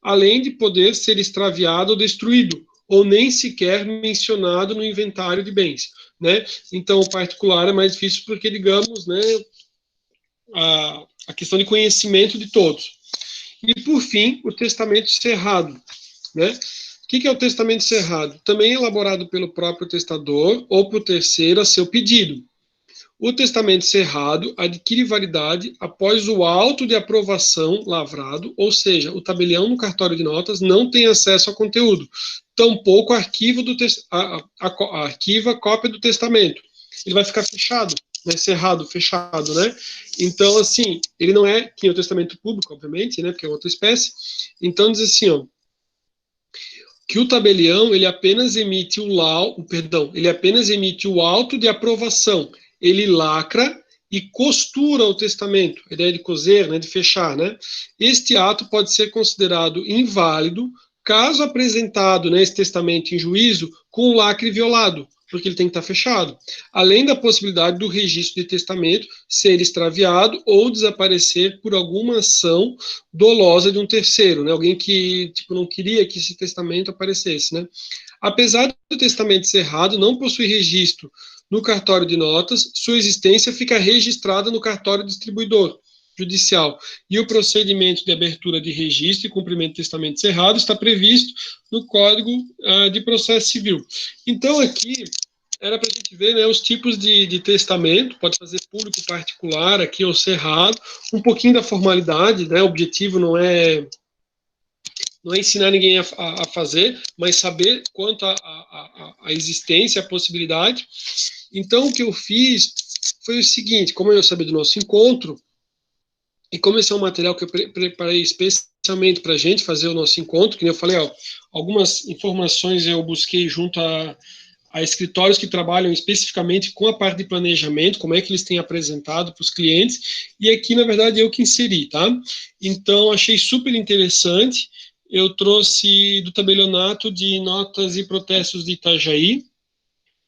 além de poder ser extraviado ou destruído, ou nem sequer mencionado no inventário de bens, né? Então, o particular é mais difícil porque, digamos, né, a questão de conhecimento de todos. E, por fim, o testamento cerrado, né? O que é o testamento cerrado? Também elaborado pelo próprio testador ou por terceiro a seu pedido. O testamento cerrado adquire validade após o auto de aprovação lavrado, ou seja, o tabelião no cartório de notas não tem acesso ao conteúdo, tampouco arquiva a cópia do testamento. Ele vai ficar fechado, né, cerrado, fechado, né? Então, assim, ele não é que é o testamento público, obviamente, né, porque é outra espécie. Então, diz assim, ó, que o tabelião ele apenas emite ele apenas emite o auto de aprovação. Ele lacra e costura o testamento, a ideia de coser, né, de fechar, né? Este ato pode ser considerado inválido caso apresentado, né, esse testamento em juízo com o lacre violado, porque ele tem que estar fechado, além da possibilidade do registro de testamento ser extraviado ou desaparecer por alguma ação dolosa de um terceiro, né? Alguém que tipo não queria que esse testamento aparecesse, né? Apesar do testamento cerrado não possuir registro no cartório de notas, sua existência fica registrada no cartório distribuidor judicial. E o procedimento de abertura de registro e cumprimento de testamento cerrado está previsto no Código de Processo Civil. Então, aqui, era para a gente ver, né, os tipos de testamento, pode fazer público, particular, aqui ou cerrado, um pouquinho da formalidade, né, o objetivo não é ensinar ninguém a fazer, mas saber quanto a existência, a possibilidade. Então, o que eu fiz foi o seguinte, como eu sabia do nosso encontro, e como esse é um material que eu preparei especialmente para a gente fazer o nosso encontro, que eu falei, ó, algumas informações eu busquei junto a escritórios que trabalham especificamente com a parte de planejamento, como é que eles têm apresentado para os clientes, e aqui, na verdade, eu que inseri, tá? Então, achei super interessante, eu trouxe do tabelionato de notas e protestos de Itajaí,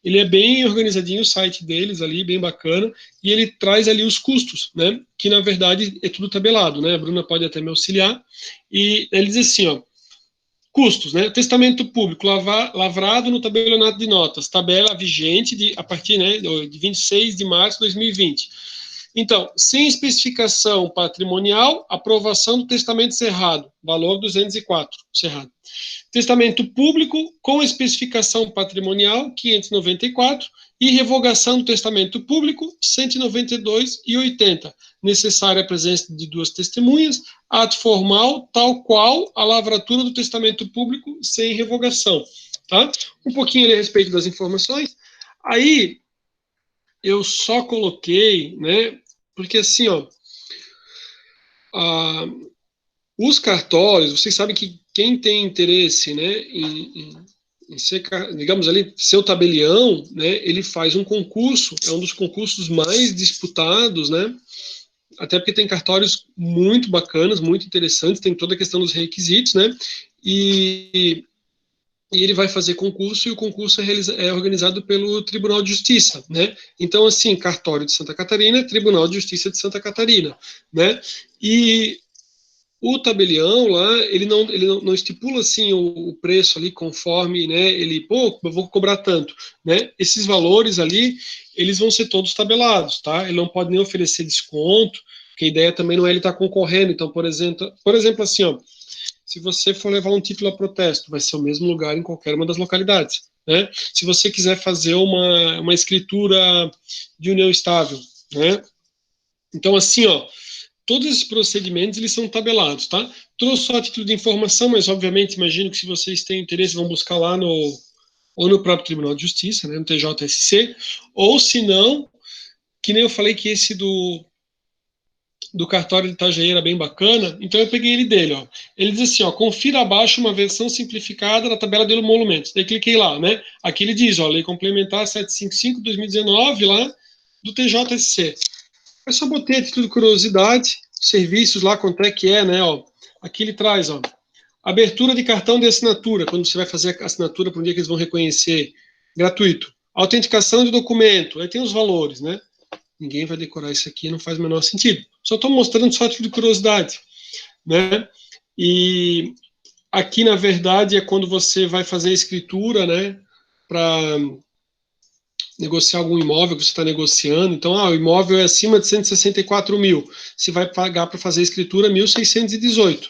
ele é bem organizadinho, o site deles ali, bem bacana, e ele traz ali os custos, né, que na verdade é tudo tabelado, né, a Bruna pode até me auxiliar, e ele diz assim, ó, custos, né, testamento público lavrado no tabelionato de notas, tabela vigente a partir, né, de 26 de março de 2020. Então, sem especificação patrimonial, aprovação do testamento cerrado, valor 204, cerrado. Testamento público com especificação patrimonial, 594, e revogação do testamento público, 192,80. Necessária a presença de 2 testemunhas, ato formal, tal qual a lavratura do testamento público sem revogação. Tá? Um pouquinho ali a respeito das informações. Aí, eu só coloquei, né, porque assim, ó, os cartórios, vocês sabem que quem tem interesse, né, em ser, digamos ali, seu tabelião, né, ele faz um concurso, é um dos concursos mais disputados, né, até porque tem cartórios muito bacanas, muito interessantes, tem toda a questão dos requisitos, né, e ele vai fazer concurso, e o concurso é organizado pelo Tribunal de Justiça, né? Então, assim, cartório de Santa Catarina, Tribunal de Justiça de Santa Catarina, né? E o tabelião lá, ele não estipula, assim, o preço ali conforme, né, ele, pô, eu vou cobrar tanto, né? Esses valores ali, eles vão ser todos tabelados, tá? Ele não pode nem oferecer desconto, porque a ideia também não é ele estar concorrendo. Então, por exemplo assim, ó, se você for levar um título a protesto, vai ser o mesmo lugar em qualquer uma das localidades, né? Se você quiser fazer uma escritura de união estável, né? Então, assim, ó, todos esses procedimentos, eles são tabelados, tá? Trouxe só a título de informação, mas, obviamente, imagino que se vocês têm interesse, vão buscar lá ou no próprio Tribunal de Justiça, né, no TJSC, ou se não, que nem eu falei que esse do cartório de Itajaí era bem bacana, então eu peguei ele dele, ó. Ele diz assim, ó, confira abaixo uma versão simplificada da tabela de emolumentos. Daí cliquei lá, né? Aqui ele diz, ó, Lei Complementar 755/2019 lá do TJSC. Eu só botei a título de curiosidade, serviços lá, quanto é que é, né, ó. Aqui ele traz, ó, Abertura de cartão de assinatura, quando você vai fazer a assinatura para um dia que eles vão reconhecer, gratuito. Autenticação de documento, aí tem os valores, né? Ninguém vai decorar isso aqui, não faz o menor sentido. Só estou mostrando só de curiosidade, né? E aqui, na verdade, é quando você vai fazer a escritura, né? Para negociar algum imóvel que você está negociando. Então, o imóvel é acima de 164 mil. Você vai pagar para fazer a escritura 1.618.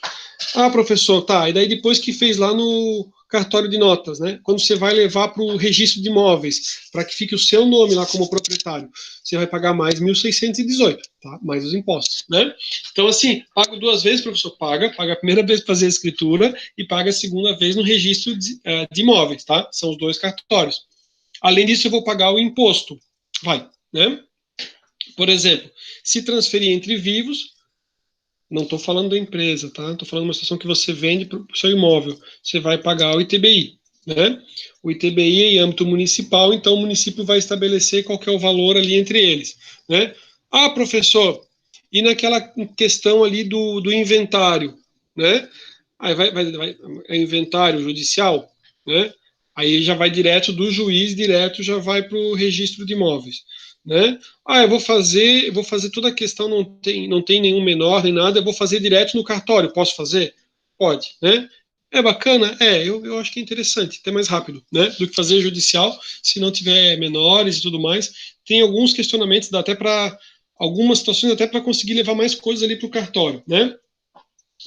Professor, tá. E daí depois que fez lá no cartório de notas, né? Quando você vai levar para o registro de imóveis, para que fique o seu nome lá como proprietário, você vai pagar mais 1.618, tá? Mais os impostos, né? Então, assim, pago duas vezes, professor, paga a primeira vez para fazer a escritura e paga a segunda vez no registro de imóveis, tá? São os dois cartórios. Além disso, eu vou pagar o imposto. Vai, né? Por exemplo, se transferir entre vivos, não estou falando da empresa, tá? Estou falando de uma situação que você vende para o seu imóvel. Você vai pagar o ITBI, né? O ITBI é em âmbito municipal, então o município vai estabelecer qual que é o valor ali entre eles, né? Professor, e naquela questão ali do inventário, né? Aí vai é inventário judicial, né? Aí já vai direto do juiz, direto já vai para o registro de imóveis, né? Eu vou fazer toda a questão, não tem nenhum menor nem nada, eu vou fazer direto no cartório, posso fazer? Pode, né? É bacana? Eu acho que é interessante, até mais rápido, né? Do que fazer judicial, se não tiver menores e tudo mais. Tem alguns questionamentos, dá até para algumas situações, até para conseguir levar mais coisas ali para o cartório, né?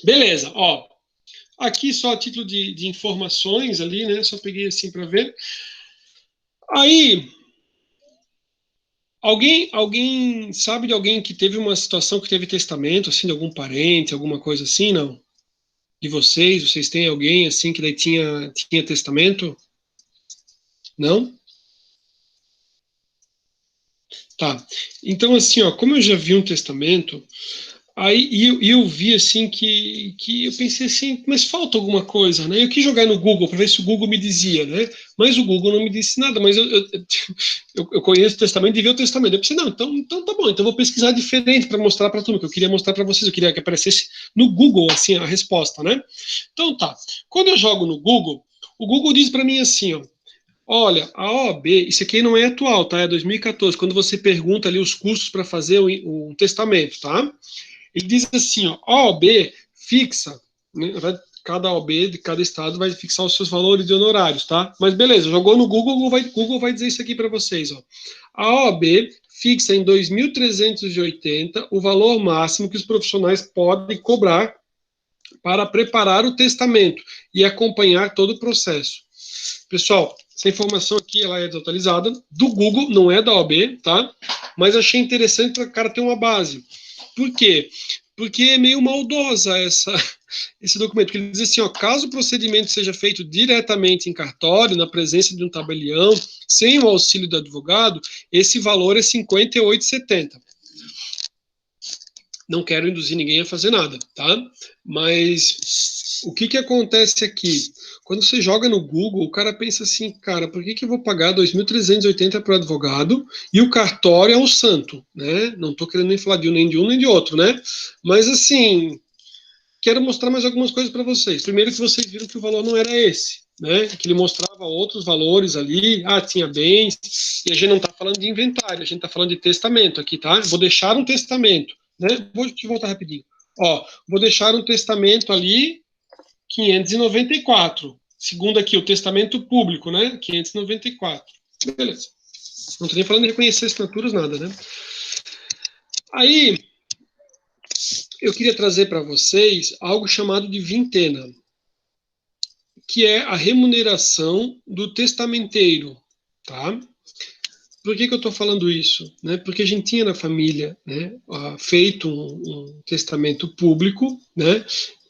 Beleza, ó. Aqui só a título de informações ali, né? Só peguei assim para ver. Aí, alguém sabe de alguém que teve uma situação que teve testamento, assim, de algum parente, alguma coisa assim, não? De vocês têm alguém assim que daí tinha testamento? Não? Tá. Então, assim, ó, como eu já vi um testamento, aí eu vi assim que eu pensei assim, mas falta alguma coisa, né? Eu quis jogar no Google para ver se o Google me dizia, né? Mas o Google não me disse nada, mas eu conheço o testamento e vi o testamento. Eu pensei, não, então tá bom, então eu vou pesquisar diferente para mostrar para tudo que eu queria mostrar para vocês, eu queria que aparecesse no Google assim a resposta, né? Então tá. Quando eu jogo no Google, o Google diz para mim assim, ó, olha, a OAB, isso aqui não é atual, tá? É 2014, quando você pergunta ali os custos para fazer um testamento, tá? Ele diz assim, ó, a OAB fixa, né, cada OAB de cada estado vai fixar os seus valores de honorários, tá? Mas beleza, jogou no Google, Google vai dizer isso aqui para vocês, ó. A OAB fixa em 2.380 o valor máximo que os profissionais podem cobrar para preparar o testamento e acompanhar todo o processo. Pessoal, essa informação aqui ela é desatualizada, do Google, não é da OAB, tá? Mas achei interessante para o cara ter uma base. Por quê? Porque é meio maldosa esse documento, porque ele diz assim, ó, caso o procedimento seja feito diretamente em cartório, na presença de um tabelião, sem o auxílio do advogado, esse valor é R$ 58,70. Não quero induzir ninguém a fazer nada, tá? Mas o que acontece aqui? Quando você joga no Google, o cara pensa assim, cara, por que eu vou pagar 2.380 para o advogado e o cartório é o santo, né? Não estou querendo nem falar de um, nem de um, nem de outro, né? Mas assim, quero mostrar mais algumas coisas para vocês. Primeiro que vocês viram que o valor não era esse, né? Que ele mostrava outros valores ali, tinha bens, e a gente não está falando de inventário, a gente está falando de testamento aqui, tá? Vou deixar um testamento, né? Vou te voltar rapidinho. Ó, vou deixar um testamento ali, 594. Segundo aqui, o testamento público, né? 594. Beleza. Não estou nem falando de reconhecer assinaturas, nada, né? Aí, eu queria trazer para vocês algo chamado de vintena, que é a remuneração do testamenteiro, tá? Por que eu estou falando isso? Né? Porque a gente tinha na família, né, feito um testamento público, né,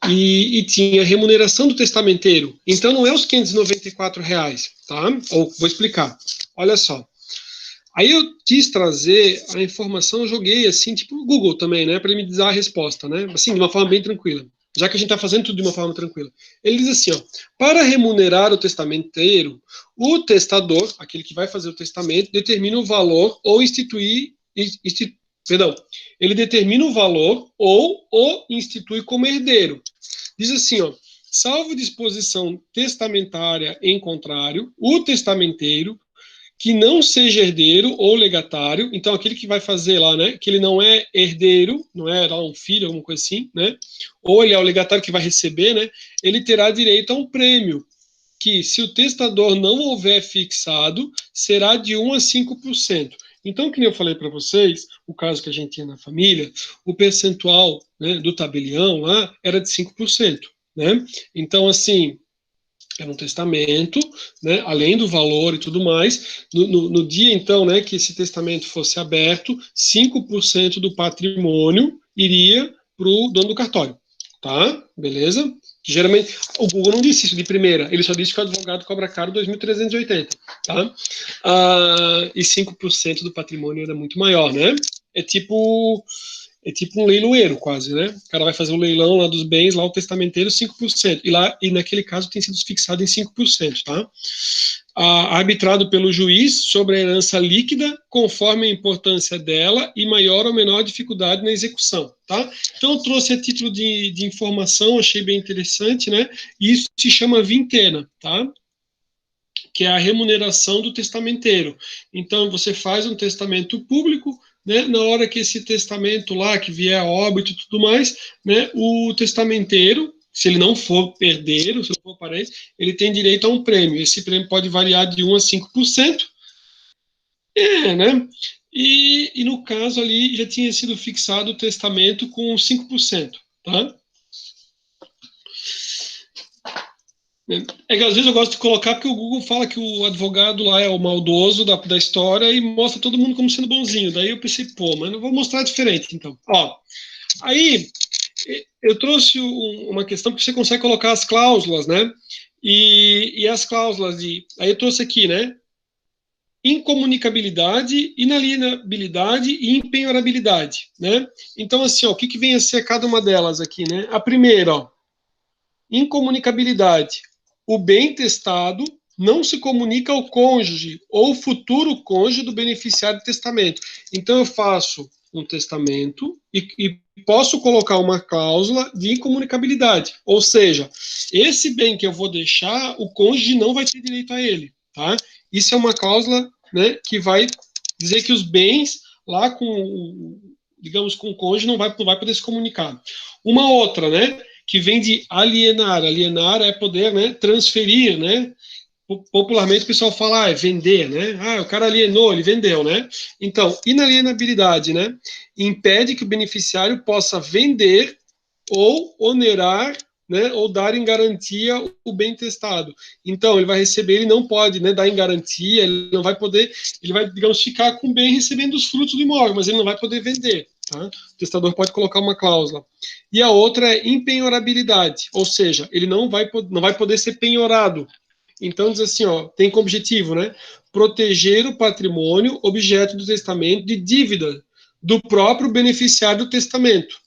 e tinha remuneração do testamenteiro. Então não é os R$ 594, tá? Ou vou explicar. Olha só. Aí eu quis trazer a informação, eu joguei assim, tipo no Google também, né, para ele me dar a resposta, né, assim, de uma forma bem tranquila. Já que a gente está fazendo tudo de uma forma tranquila. Ele diz assim, ó, para remunerar o testamenteiro, o testador, aquele que vai fazer o testamento, determina o valor ou ele determina o valor ou o institui como herdeiro. Diz assim, ó, salvo disposição testamentária em contrário, o testamenteiro, que não seja herdeiro ou legatário, então aquele que vai fazer lá, né, que ele não é herdeiro, não é lá um filho, alguma coisa assim, né, ou ele é o legatário que vai receber, né, ele terá direito a um prêmio, que se o testador não houver fixado, será de 1 a 5%. Então, como eu falei para vocês, o caso que a gente tinha na família, o percentual, né, do tabelião lá era de 5%, né? Então, assim, era um testamento, né, além do valor e tudo mais. No dia, então, né, que esse testamento fosse aberto, 5% do patrimônio iria para o dono do cartório. Tá? Beleza? Geralmente, o Google não disse isso de primeira, ele só disse que o advogado cobra caro 2.380, tá? E 5% do patrimônio era muito maior, né? É tipo um leiloeiro, quase, né? O cara vai fazer um leilão lá dos bens, lá o testamenteiro, 5%. E naquele caso tem sido fixado em 5%, tá? Arbitrado pelo juiz sobre a herança líquida, conforme a importância dela e maior ou menor dificuldade na execução, tá? Então, eu trouxe a título de informação, achei bem interessante, né? E isso se chama vintena, tá? Que é a remuneração do testamenteiro. Então, você faz um testamento público, né, na hora que esse testamento lá, que vier a óbito e tudo mais, né, o testamenteiro, se ele não for herdeiro, se não for parente, ele tem direito a um prêmio. Esse prêmio pode variar de 1 a 5%, né? E no caso ali, já tinha sido fixado o testamento com 5%, tá? É que às vezes eu gosto de colocar porque o Google fala que o advogado lá é o maldoso da história e mostra todo mundo como sendo bonzinho. Daí eu pensei, pô, mas eu vou mostrar diferente, então. Ó, aí eu trouxe uma questão que você consegue colocar as cláusulas, né? E as cláusulas de... Aí eu trouxe aqui, né? Incomunicabilidade, inalienabilidade e empenhorabilidade, né? Então, assim, ó, o que vem a ser cada uma delas aqui, né? A primeira, ó, incomunicabilidade. O bem testado não se comunica ao cônjuge ou futuro cônjuge do beneficiário do testamento. Então, eu faço um testamento e posso colocar uma cláusula de incomunicabilidade. Ou seja, esse bem que eu vou deixar, o cônjuge não vai ter direito a ele, tá? Isso é uma cláusula, né, que vai dizer que os bens lá com, digamos, com o cônjuge não vai poder se comunicar. Uma outra, né, que vem de alienar. Alienar é poder, né, transferir, né? Popularmente o pessoal fala, é vender, né? O cara alienou, ele vendeu, né? Então, inalienabilidade, né? Impede que o beneficiário possa vender ou onerar, né, ou dar em garantia o bem testado. Então, ele vai receber, ele não pode, né, dar em garantia, ele não vai poder, ele vai, digamos, ficar com o bem recebendo os frutos do imóvel, mas ele não vai poder vender. Tá? O testador pode colocar uma cláusula. E a outra é empenhorabilidade, ou seja, ele não vai poder ser penhorado. Então, diz assim, ó, tem como objetivo, né, proteger o patrimônio objeto do testamento de dívida do próprio beneficiário do testamento.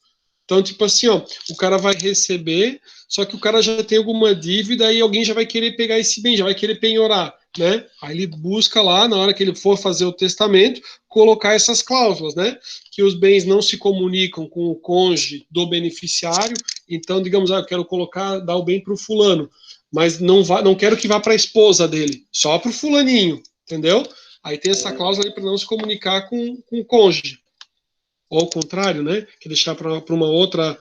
Então, tipo assim, ó, o cara vai receber, só que o cara já tem alguma dívida e alguém já vai querer pegar esse bem, já vai querer penhorar, né? Aí ele busca lá, na hora que ele for fazer o testamento, colocar essas cláusulas, né? Que os bens não se comunicam com o cônjuge do beneficiário, então, digamos, eu quero dar o bem para o fulano, mas não quero que vá para a esposa dele, só para o fulaninho, entendeu? Aí tem essa cláusula aí para não se comunicar com o cônjuge. Ou ao contrário, né? Que deixar para uma outra,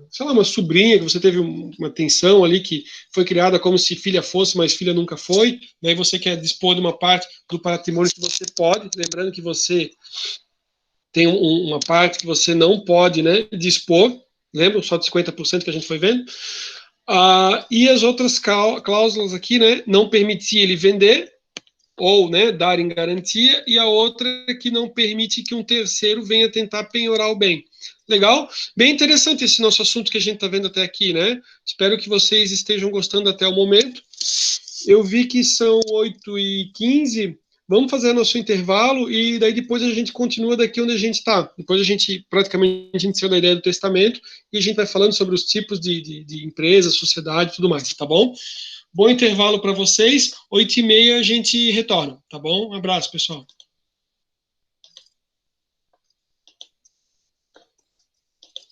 sei lá, uma sobrinha que você teve uma tensão ali que foi criada como se filha fosse, mas filha nunca foi. Daí você quer dispor de uma parte do patrimônio que você pode, lembrando que você tem uma parte que você não pode, né, dispor. Lembra? Só de 50% que a gente foi vendo. E as outras cláusulas aqui, né? Não permitir ele vender ou, né, dar em garantia, e a outra que não permite que um terceiro venha tentar penhorar o bem. Legal? Bem interessante esse nosso assunto que a gente está vendo até aqui, né? Espero que vocês estejam gostando até o momento. Eu vi que são 8h15, vamos fazer nosso intervalo e daí depois a gente continua daqui onde a gente está. Depois a gente saiu da ideia do testamento e a gente vai falando sobre os tipos de empresa, sociedade e tudo mais, tá bom? Bom intervalo para vocês. 8h30 a gente retorna, tá bom? Um abraço, pessoal.